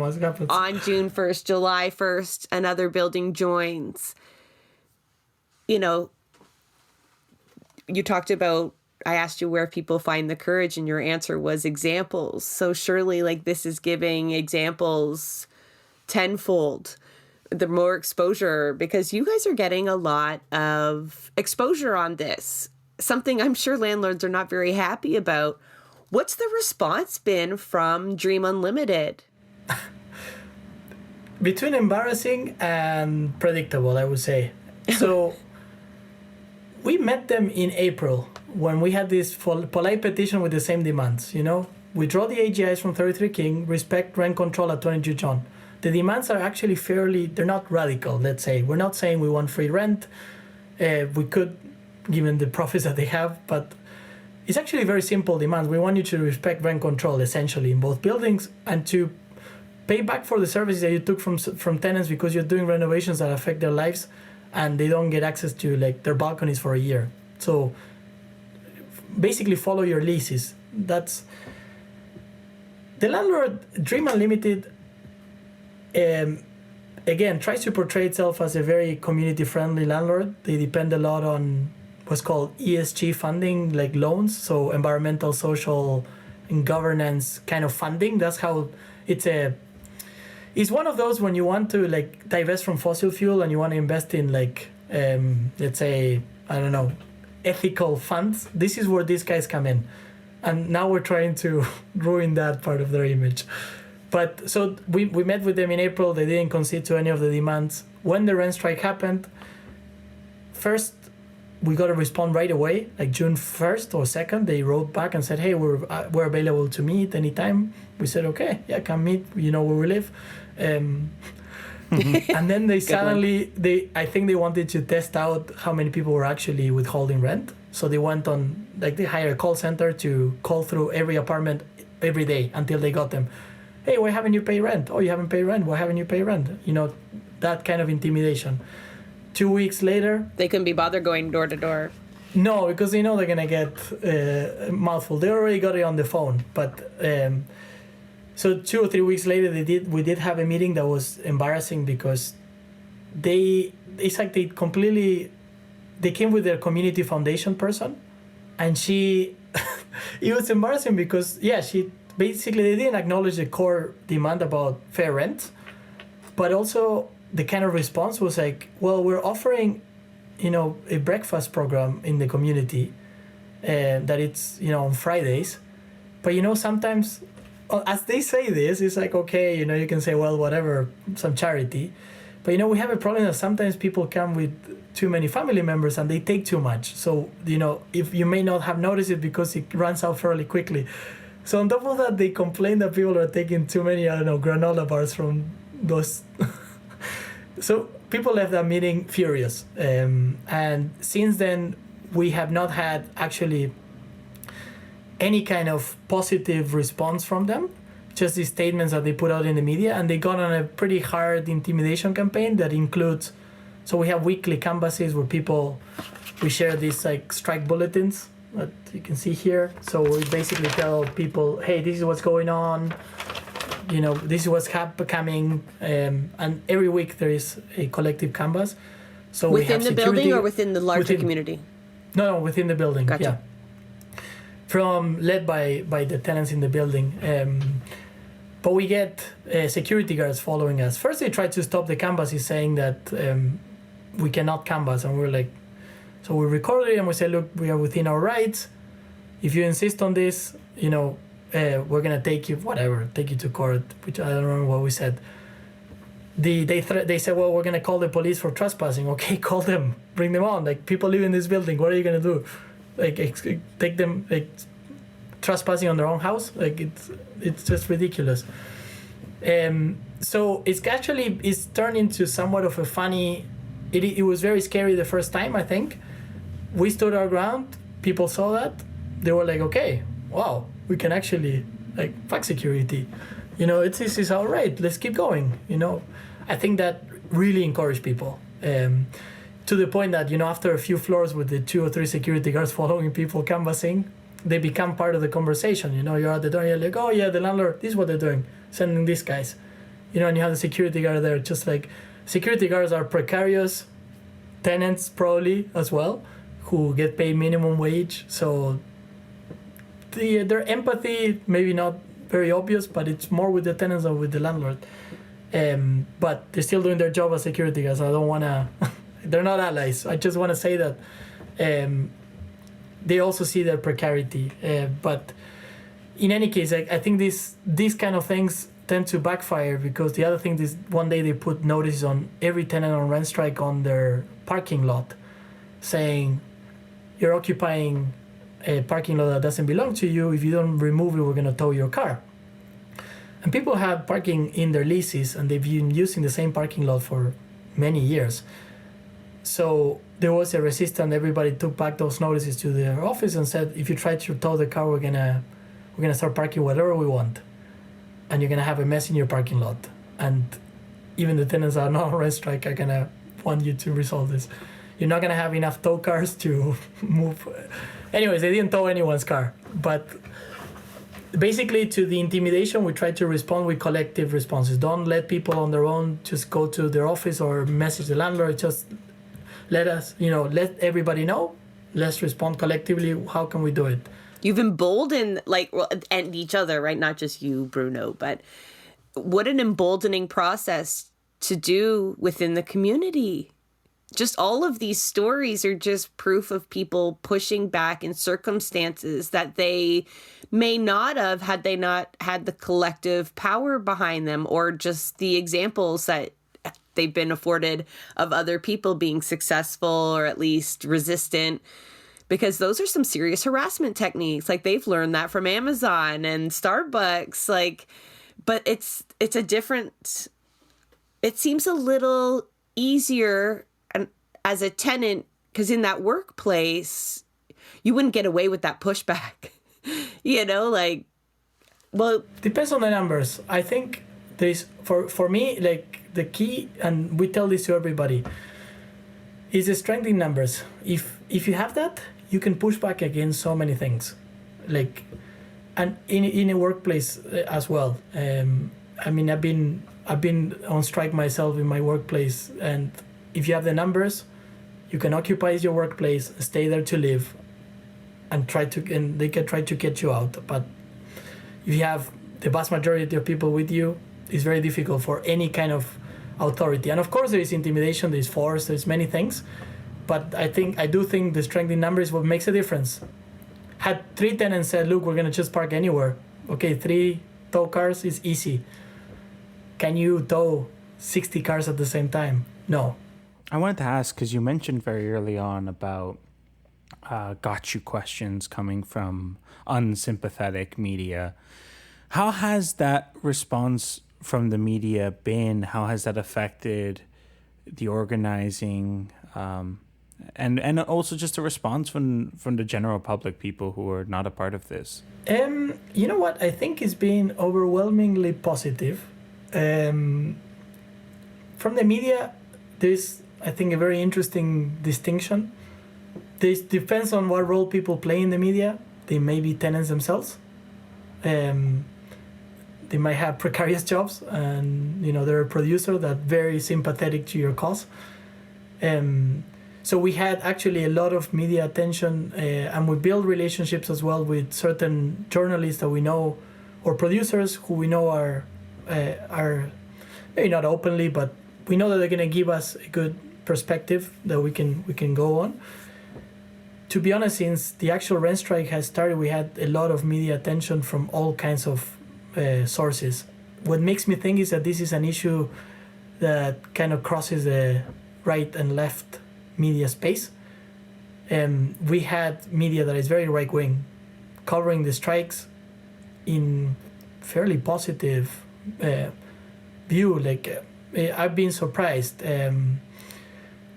June 1st, July 1st, another building joins. You talked about, I asked you where people find the courage, and your answer was examples. So surely this is giving examples tenfold, the more exposure, because you guys are getting a lot of exposure on this. Something I'm sure landlords are not very happy about. What's the response been from Dream Unlimited? Between embarrassing and predictable, I would say. So we met them in April when we had this polite petition with the same demands. Withdraw the AGIs from 33 King, respect rent control at 22 John. The demands are actually they're not radical, let's say. We're not saying we want free rent. We could, given the profits that they have, but it's actually very simple demands. We want you to respect rent control, essentially, in both buildings, and to pay back for the services that you took from tenants because you're doing renovations that affect their lives, and they don't get access to their balconies for a year. So basically follow your leases. That's the landlord. Dream Unlimited again tries to portray itself as a very community friendly landlord. They depend a lot on what's called ESG funding, like loans, so environmental, social, and governance kind of funding. That's how it's one of those when you want to divest from fossil fuel and you want to invest in let's say, I don't know, ethical funds. This is where these guys come in, and now we're trying to ruin that part of their image. But so we met with them in April. They didn't concede to any of the demands. When the rent strike happened, first we got a response right away, June 1st or 2nd. They wrote back and said, hey, we're available to meet anytime. We said, okay, yeah, come meet, where we live. And then they suddenly, I think they wanted to test out how many people were actually withholding rent. So they went on, they hired a call center to call through every apartment every day until they got them. Hey, why haven't you paid rent? Oh, you haven't paid rent. Why haven't you paid rent? That kind of intimidation. 2 weeks later, they couldn't be bothered going door to door. No, because they know they're gonna get a mouthful. They already got it on the phone. But so 2 or 3 weeks later, we did have a meeting that was embarrassing because they came with their community foundation person, and it was embarrassing because she basically they didn't acknowledge the core demand about fair rent, but also the kind of response was well, we're offering, a breakfast program in the community, that it's, on Fridays. But, sometimes, as they say this, it's okay, you can say, well, whatever, some charity. But, we have a problem that sometimes people come with too many family members and they take too much. So, if you may not have noticed it because it runs out fairly quickly. So on top of that, they complain that people are taking too many, granola bars from those... So people left that meeting furious. And since then, we have not had actually any kind of positive response from them. just these statements that they put out in the media, and they got on a pretty hard intimidation campaign that includes, so we have weekly canvases where we share these like strike bulletins that you can see here. So we basically tell people, hey, this is what's going on, this is what's coming, and every week there is a collective canvas. So within the building or within the larger community? No, within the building. Gotcha. Yeah. Led by the tenants in the building. But we get security guards following us. First, they tried to stop the canvases, saying that we cannot canvass, and we're like, so we recorded it and we said, look, we are within our rights. If you insist on this, we're gonna take you to court, which I don't remember what we said. They said, well, we're gonna call the police for trespassing. Okay, call them, bring them on. Like, people live in this building. What are you gonna do? Like, take them, like, trespassing on their own house? Like, it's just ridiculous. So it's turned into somewhat of a funny. It was very scary the first time, I think. We stood our ground. People saw that. They were like, okay, wow, we can actually, like, fuck security. This is all right. Let's keep going. I think that really encouraged people. To the point that, after a few floors with the 2 or 3 security guards following people canvassing, they become part of the conversation. You're at the door, you're like, oh yeah, the landlord, this is what they're doing, sending these guys. And you have the security guard there, just like, security guards are precarious tenants probably as well, who get paid minimum wage. So their empathy, maybe not very obvious, but it's more with the tenants than with the landlord. But they're still doing their job as security guards. I don't want to, they're not allies. I just want to say that they also see their precarity. But in any case, I think these kind of things tend to backfire, because the other thing is, one day they put notices on every tenant on rent strike on their parking lot, saying, you're occupying a parking lot that doesn't belong to you. If you don't remove it, we're going to tow your car. And people have parking in their leases, and they've been using the same parking lot for many years. So there was a resistance. Everybody took back those notices to their office and said, if you try to tow the car, we're gonna start parking whatever we want, and you're gonna have a mess in your parking lot. And even the tenants that are not on rent strike are gonna want you to resolve this. You're not gonna have enough tow cars to move. Anyways, they didn't tow anyone's car. But basically, to the intimidation, we try to respond with collective responses. Don't let people on their own just go to their office or message the landlord. Just let everybody know. Let's respond collectively. How can we do it? You've emboldened, and each other, right? Not just you, Bruno, but what an emboldening process to do within the community. Just all of these stories are just proof of people pushing back in circumstances that they may not have had they not had the collective power behind them, or just the examples that they've been afforded of other people being successful or at least resistant, because those are some serious harassment techniques. Like, they've learned that from Amazon and Starbucks. But it's a different, it seems a little easier as a tenant, because in that workplace, you wouldn't get away with that pushback. Well, depends on the numbers. I think there's, for me, the key, and we tell this to everybody, is the strength in numbers. If you have that, you can push back against so many things, and in a workplace as well. I've been on strike myself in my workplace, and if you have the numbers, you can occupy your workplace, stay there to live, and they can try to get you out. But if you have the vast majority of people with you, it's very difficult for any kind of authority. And of course, there is intimidation, there's force, there's many things. But I do think the strength in numbers is what makes a difference. Had 3 tenants said, look, we're going to just park anywhere. Okay, 3 tow cars is easy. Can you tow 60 cars at the same time? No. I wanted to ask, because you mentioned very early on about got you questions coming from unsympathetic media. How has that response from the media been? How has that affected the organizing And also just a response from the general public, people who are not a part of this? You know what? I think it's been overwhelmingly positive. From the media, there's, I think, a very interesting distinction. This depends on what role people play in the media. They may be tenants themselves. They might have precarious jobs, and they're a producer that's very sympathetic to your cause. So we had actually a lot of media attention, and we build relationships as well with certain journalists that we know, or producers who we know are maybe not openly, but we know that they're going to give us a good perspective that we can go on. To be honest, since the actual rent strike has started, we had a lot of media attention from all kinds of sources. What makes me think is that this is an issue that kind of crosses the right and left media space. We had media that is very right-wing covering the strikes in fairly positive view. Like I've been surprised.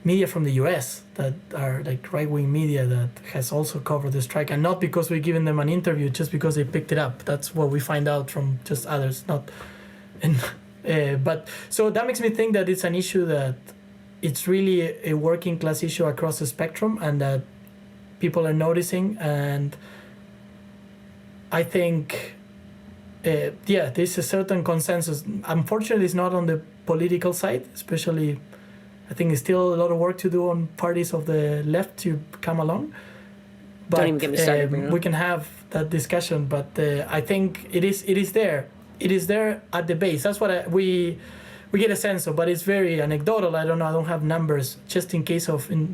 Media from the US that are like right-wing media that has also covered the strike, and not because we've given them an interview, just because they picked it up. That's what we find out from just others, not. But so that makes me think that it's an issue that it's really a working class issue across the spectrum, and that people are noticing. And I think, there's a certain consensus. Unfortunately, it's not on the political side, especially. I think there's still a lot of work to do on parties of the left to come along. But don't even get me started, Bruno. We can have that discussion. But I think it is there. It is there at the base. That's what we get a sense of. But it's very anecdotal. I don't know. I don't have numbers. Just in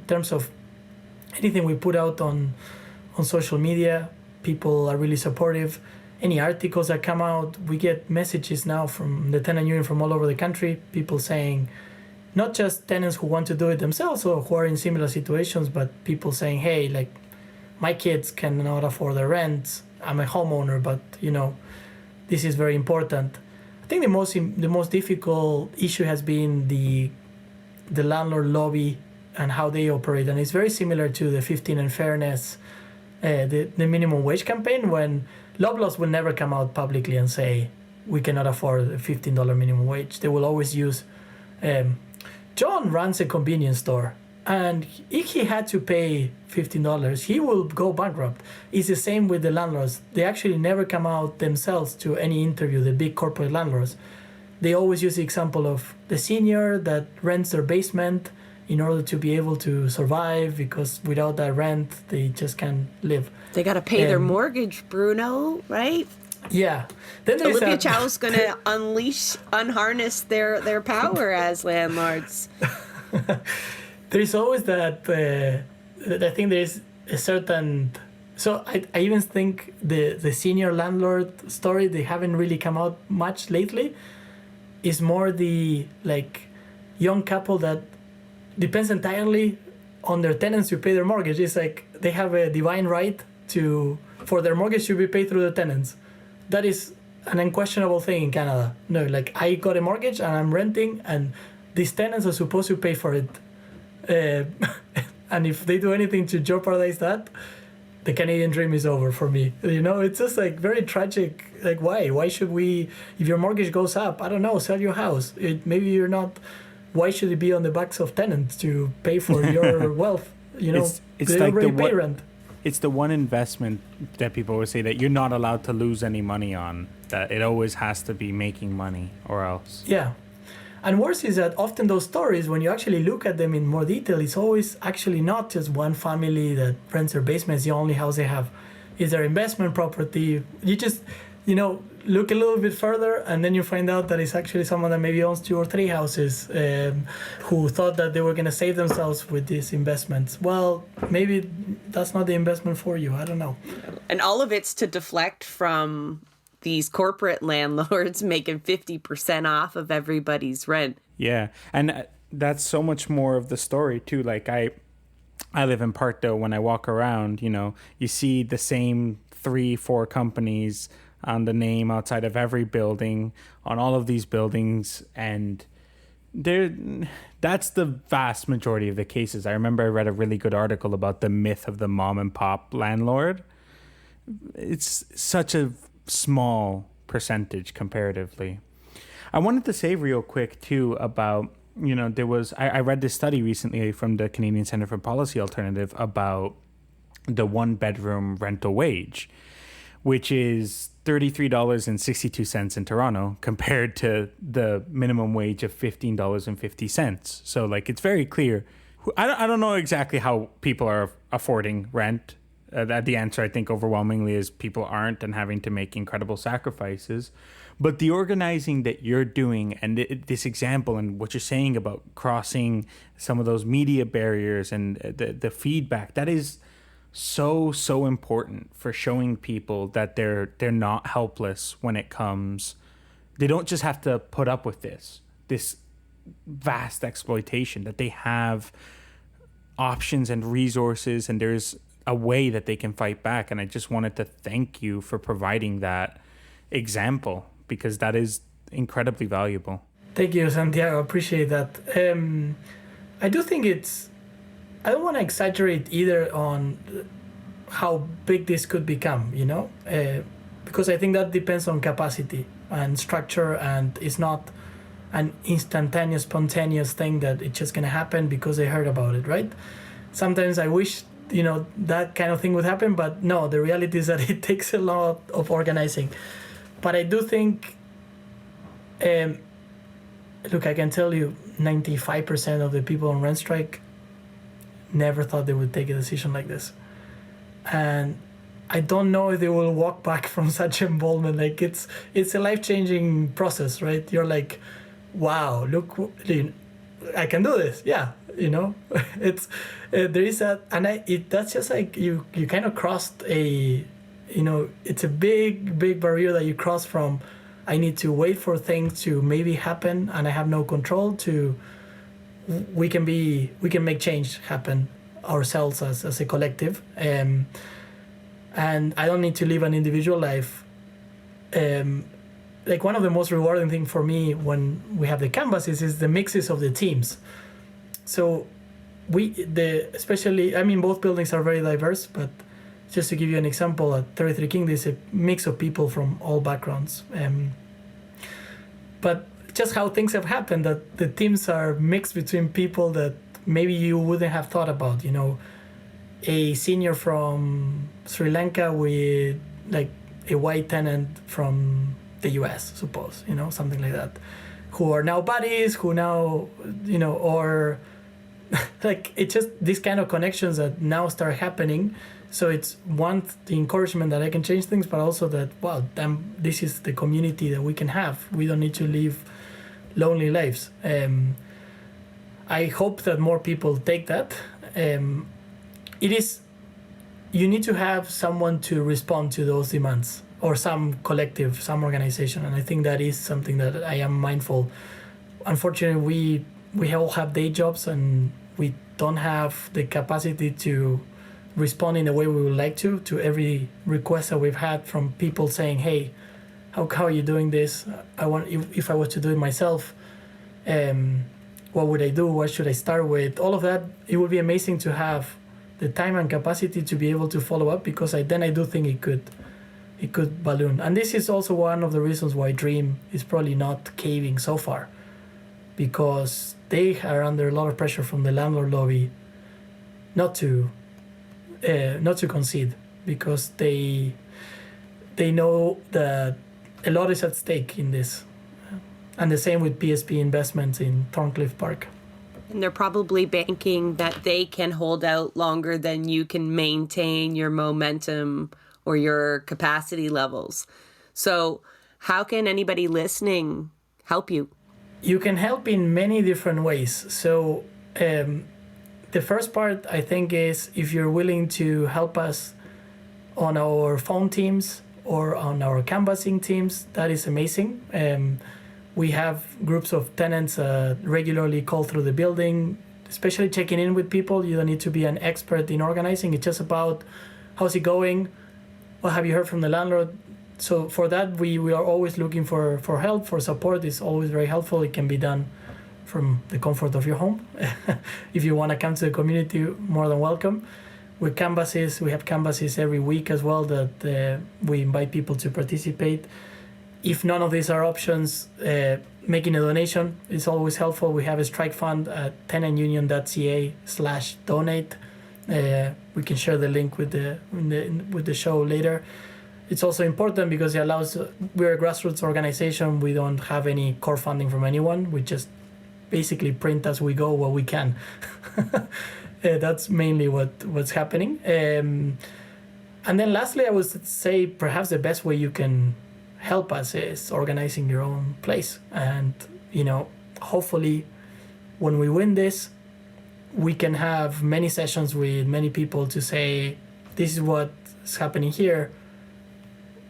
terms of anything we put out on social media, people are really supportive. Any articles that come out, we get messages now from the tenant union from all over the country. People saying, not just tenants who want to do it themselves or who are in similar situations, but people saying, hey, like, my kids cannot afford their rent. I'm a homeowner, but, this is very important. I think the most difficult issue has been the landlord lobby and how they operate. And it's very similar to the 15 and fairness, the minimum wage campaign, when Loblaws will never come out publicly and say, we cannot afford a $15 minimum wage. They will always use... John runs a convenience store, and if he had to pay $15, he will go bankrupt. It's the same with the landlords. They actually never come out themselves to any interview, the big corporate landlords. They always use the example of the senior that rents their basement in order to be able to survive, because without that rent, they just can't live. They got to pay their mortgage, Bruno, right? Yeah. Then Olivia Chow's going to unharness their power as landlords. There's always that. I think there's a certain. So I even think the senior landlord story, they haven't really come out much lately. Is more the young couple that depends entirely on their tenants to pay their mortgage. It's like they have a divine right for their mortgage to be paid through the tenants. That is an unquestionable thing in Canada. No, I got a mortgage and I'm renting, and these tenants are supposed to pay for it. And if they do anything to jeopardize that, the Canadian dream is over for me. It's just very tragic. Why? Why should we? If your mortgage goes up, I don't know, sell your house. Maybe you're not. Why should it be on the backs of tenants to pay for your wealth? It's they already pay rent. It's the one investment that people always say that you're not allowed to lose any money on, that it always has to be making money or else. Yeah. And worse is that often those stories, when you actually look at them in more detail, it's always actually not just one family that rents their basement. It's the only house they have. It's their investment property. You just, look a little bit further, and then you find out that it's actually someone that maybe owns 2 or 3 houses who thought that they were going to save themselves with these investments. Well, maybe that's not the investment for you. I don't know. And all of it's to deflect from these corporate landlords making 50% off of everybody's rent. Yeah. And that's so much more of the story, too. I live in Parkdale. When I walk around, you see the same 3-4 companies on the name outside of every building, on all of these buildings, and That's the vast majority of the cases. I remember I read a really good article about the myth of the mom and pop landlord. It's such a small percentage comparatively. I wanted to say real quick too about, I read this study recently from the Canadian Centre for Policy Alternative about the 1-bedroom rental wage, which is $33.62 in Toronto compared to the minimum wage of $15.50. So it's very clear. I don't know exactly how people are affording rent. The answer, I think, overwhelmingly is people aren't and having to make incredible sacrifices. But the organizing that you're doing and this example and what you're saying about crossing some of those media barriers and the feedback, that is so important for showing people that they're not helpless when it comes. They don't just have to put up with this vast exploitation, that they have options and resources and there's a way that they can fight back. And I just wanted to thank you for providing that example because that is incredibly valuable. Thank you, Santiago. Appreciate that. I do think I don't want to exaggerate either on how big this could become, because I think that depends on capacity and structure, and it's not an instantaneous, spontaneous thing that it's just going to happen because they heard about it, right? Sometimes I wish, that kind of thing would happen, but no, the reality is that it takes a lot of organizing. But I do think, look, I can tell you 95% of the people on rent strike never thought they would take a decision like this. And I don't know if they will walk back from such involvement. It's a life-changing process, right? You're like, wow, look, I can do this. Yeah, it's there is that, and that's just like you kind of crossed it's a big barrier that you cross from. I need to wait for things to maybe happen, and I have no control. To we can make change happen ourselves as a collective, and I don't need to live an individual life. One of the most rewarding thing for me when we have the canvases is the mixes of the teams. So especially, both buildings are very diverse, but just to give you an example, at 33 King, there's a mix of people from all backgrounds. But just how things have happened, that the teams are mixed between people that maybe you wouldn't have thought about, a senior from Sri Lanka with a white tenant from the US, suppose, something like that, who are now buddies, who now, or it's just these kind of connections that now start happening. So it's the encouragement that I can change things, but also that, wow, this is the community that we can have. We don't need to live lonely lives. I hope that more people take that. You need to have someone to respond to those demands, or some collective, some organization. And I think that is something that I am mindful. Unfortunately, we all have day jobs and we don't have the capacity to respond in the way we would like to every request that we've had from people saying, hey, how are you doing this? If I was to do it myself, what would I do? What should I start with? All of that, it would be amazing to have the time and capacity to be able to follow up, because I do think it could balloon. And this is also one of the reasons why Dream is probably not caving so far, because they are under a lot of pressure from the landlord lobby not to concede, because they know that a lot is at stake in this. And the same with PSP Investments in Thorncliffe Park. And they're probably banking that they can hold out longer than you can maintain your momentum or your capacity levels. So how can anybody listening help you? You can help in many different ways. So the first part, I think, is if you're willing to help us on our phone teams or on our canvassing teams, that is amazing. We have groups of tenants regularly call through the building, especially checking in with people. You don't need to be an expert in organizing. It's just about, how's it going? What have you heard from the landlord? So for that, we are always looking for help, for support. It's always very helpful. It can be done from the comfort of your home. If you want to come to the community, more than welcome. We have canvases every week as well that we invite people to participate. If none of these are options, making a donation is always helpful. We have a strike fund at tenantunion.ca/donate. We can share the link with the show later. It's also important because it allows, we're a grassroots organization. We don't have any core funding from anyone. We just basically print as we go what we can. That's mainly what's happening. And then lastly, I would say perhaps the best way you can help us is organizing your own place. And, hopefully when we win this, we can have many sessions with many people to say, this is what's happening here.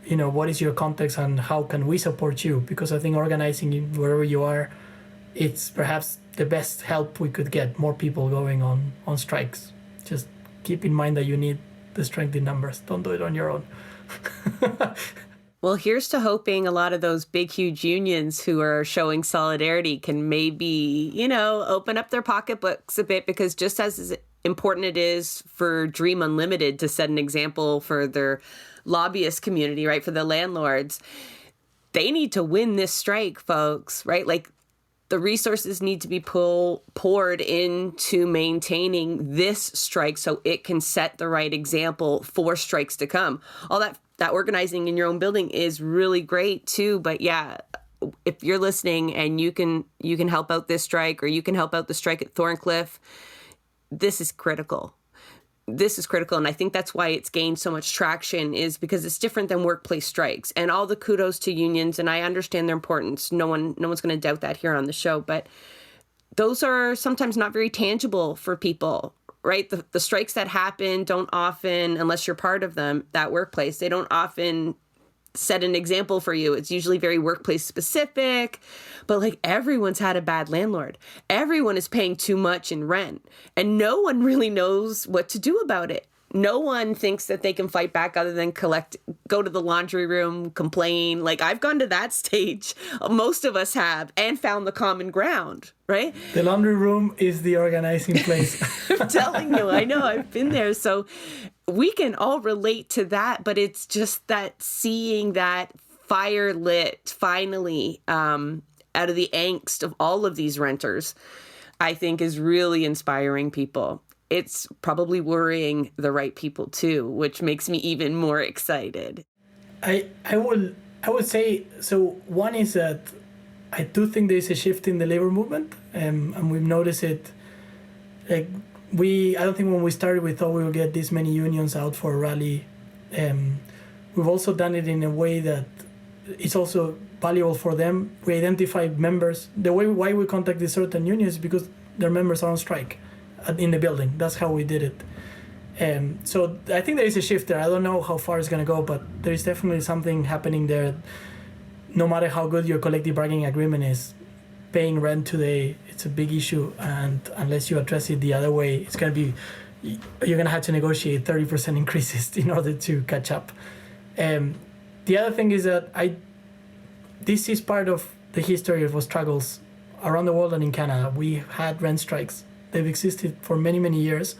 What is your context and how can we support you? Because I think organizing wherever you are, it's perhaps the best help we could get, more people going on strikes. Just keep in mind that you need the strength in numbers. Don't do it on your own. Well, here's to hoping a lot of those big, huge unions who are showing solidarity can maybe, open up their pocketbooks a bit, because just as important it is for Dream Unlimited to set an example for their lobbyist community, right, for the landlords, they need to win this strike, folks, right? Like, the resources need to be poured into maintaining this strike so it can set the right example for strikes to come. All that organizing in your own building is really great too, but yeah, if you're listening and you can help out this strike, or you can help out the strike at Thorncliffe, this is critical. This is critical, and I think that's why it's gained so much traction, is because it's different than workplace strikes. And all the kudos to unions, and I understand their importance. No one's going to doubt that here on the show, but those are sometimes not very tangible for people, right? The strikes that happen don't often, unless you're part of them, that workplace, they don't often set an example for you. It's usually very workplace specific, but like, everyone's had a bad landlord. Everyone is paying too much in rent, and no one really knows what to do about it. No one thinks that they can fight back other than go to the laundry room, complain. Like, I've gone to that stage. Most of us have, and found the common ground, right? The laundry room is the organizing place. I'm telling you, I know, I've been there. So we can all relate to that, but it's just that seeing that fire lit finally out of the angst of all of these renters, I think is really inspiring people. It's probably worrying the right people too, which makes me even more excited. I would say, so one is that I do think there's a shift in the labor movement, and we've noticed it. Like, I don't think when we started we thought we would get this many unions out for a rally. We've also done it in a way that it's also valuable for them. We identify members. Why we contact these certain unions is because their members are on strike in the building. That's how we did it. So I think there is a shift there. I don't know how far it's going to go, but there is definitely something happening there. No matter how good your collective bargaining agreement is, paying rent today, it's a big issue, and unless you address it the other way, you're going to have to negotiate 30% increases in order to catch up. The other thing is that this is part of the history of struggles around the world and in Canada. We had rent strikes. They've existed for many, many years.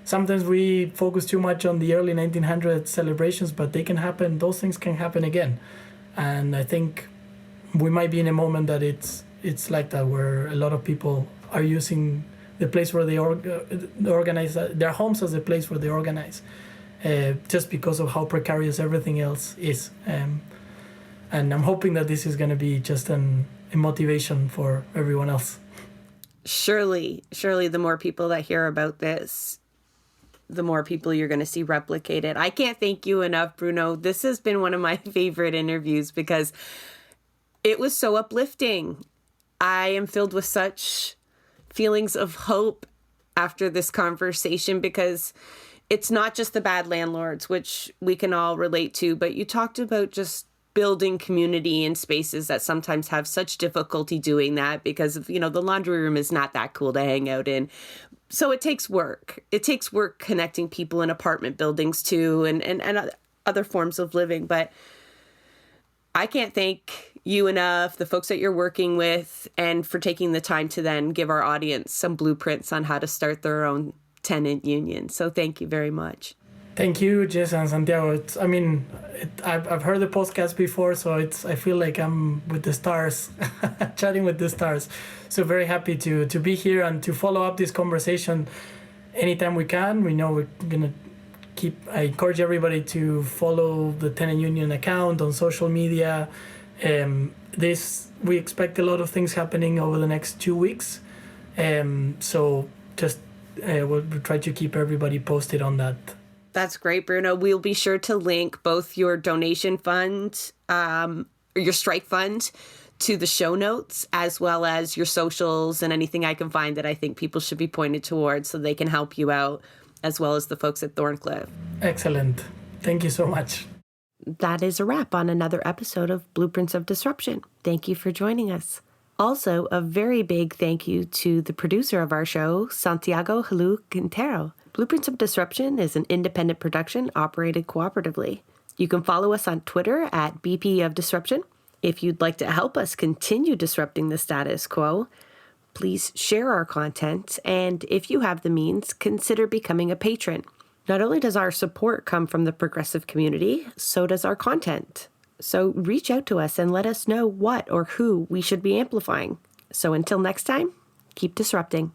Sometimes we focus too much on the early 1900s celebrations, but they can happen. Those things can happen again. And I think we might be in a moment that it's like that, where a lot of people are using the place where they organize their homes as a place where they organize, just because of how precarious everything else is. And I'm hoping that this is going to be just a motivation for everyone else. Surely, the more people that hear about this, the more people you're going to see replicated. I can't thank you enough, Bruno. This has been one of my favorite interviews because it was so uplifting. I am filled with such feelings of hope after this conversation, because it's not just the bad landlords, which we can all relate to, but you talked about just building community in spaces that sometimes have such difficulty doing that because of, the laundry room is not that cool to hang out in. So it takes work. It takes work connecting people in apartment buildings too, and other forms of living. But I can't thank you enough, the folks that you're working with, and for taking the time to then give our audience some blueprints on how to start their own tenant union. So thank you very much. Thank you, Jess and Santiago. I've heard the podcast before, so I feel like I'm with the stars, chatting with the stars. So very happy to be here and to follow up this conversation anytime we can. We know we're gonna I encourage everybody to follow the tenant union account on social media. We expect a lot of things happening over the next 2 weeks. So just we'll try to keep everybody posted on that. That's great, Bruno. We'll be sure to link both your donation fund, or your strike fund, to the show notes, as well as your socials and anything I can find that I think people should be pointed towards so they can help you out, as well as the folks at Thorncliffe. Excellent. Thank you so much. That is a wrap on another episode of Blueprints of Disruption. Thank you for joining us. Also, a very big thank you to the producer of our show, Santiago Halu Quintero. Blueprints of Disruption is an independent production operated cooperatively. You can follow us on Twitter at BP of Disruption. If you'd like to help us continue disrupting the status quo, please share our content, and if you have the means, consider becoming a patron. Not only does our support come from the progressive community, so does our content. So reach out to us and let us know what or who we should be amplifying. So until next time, keep disrupting.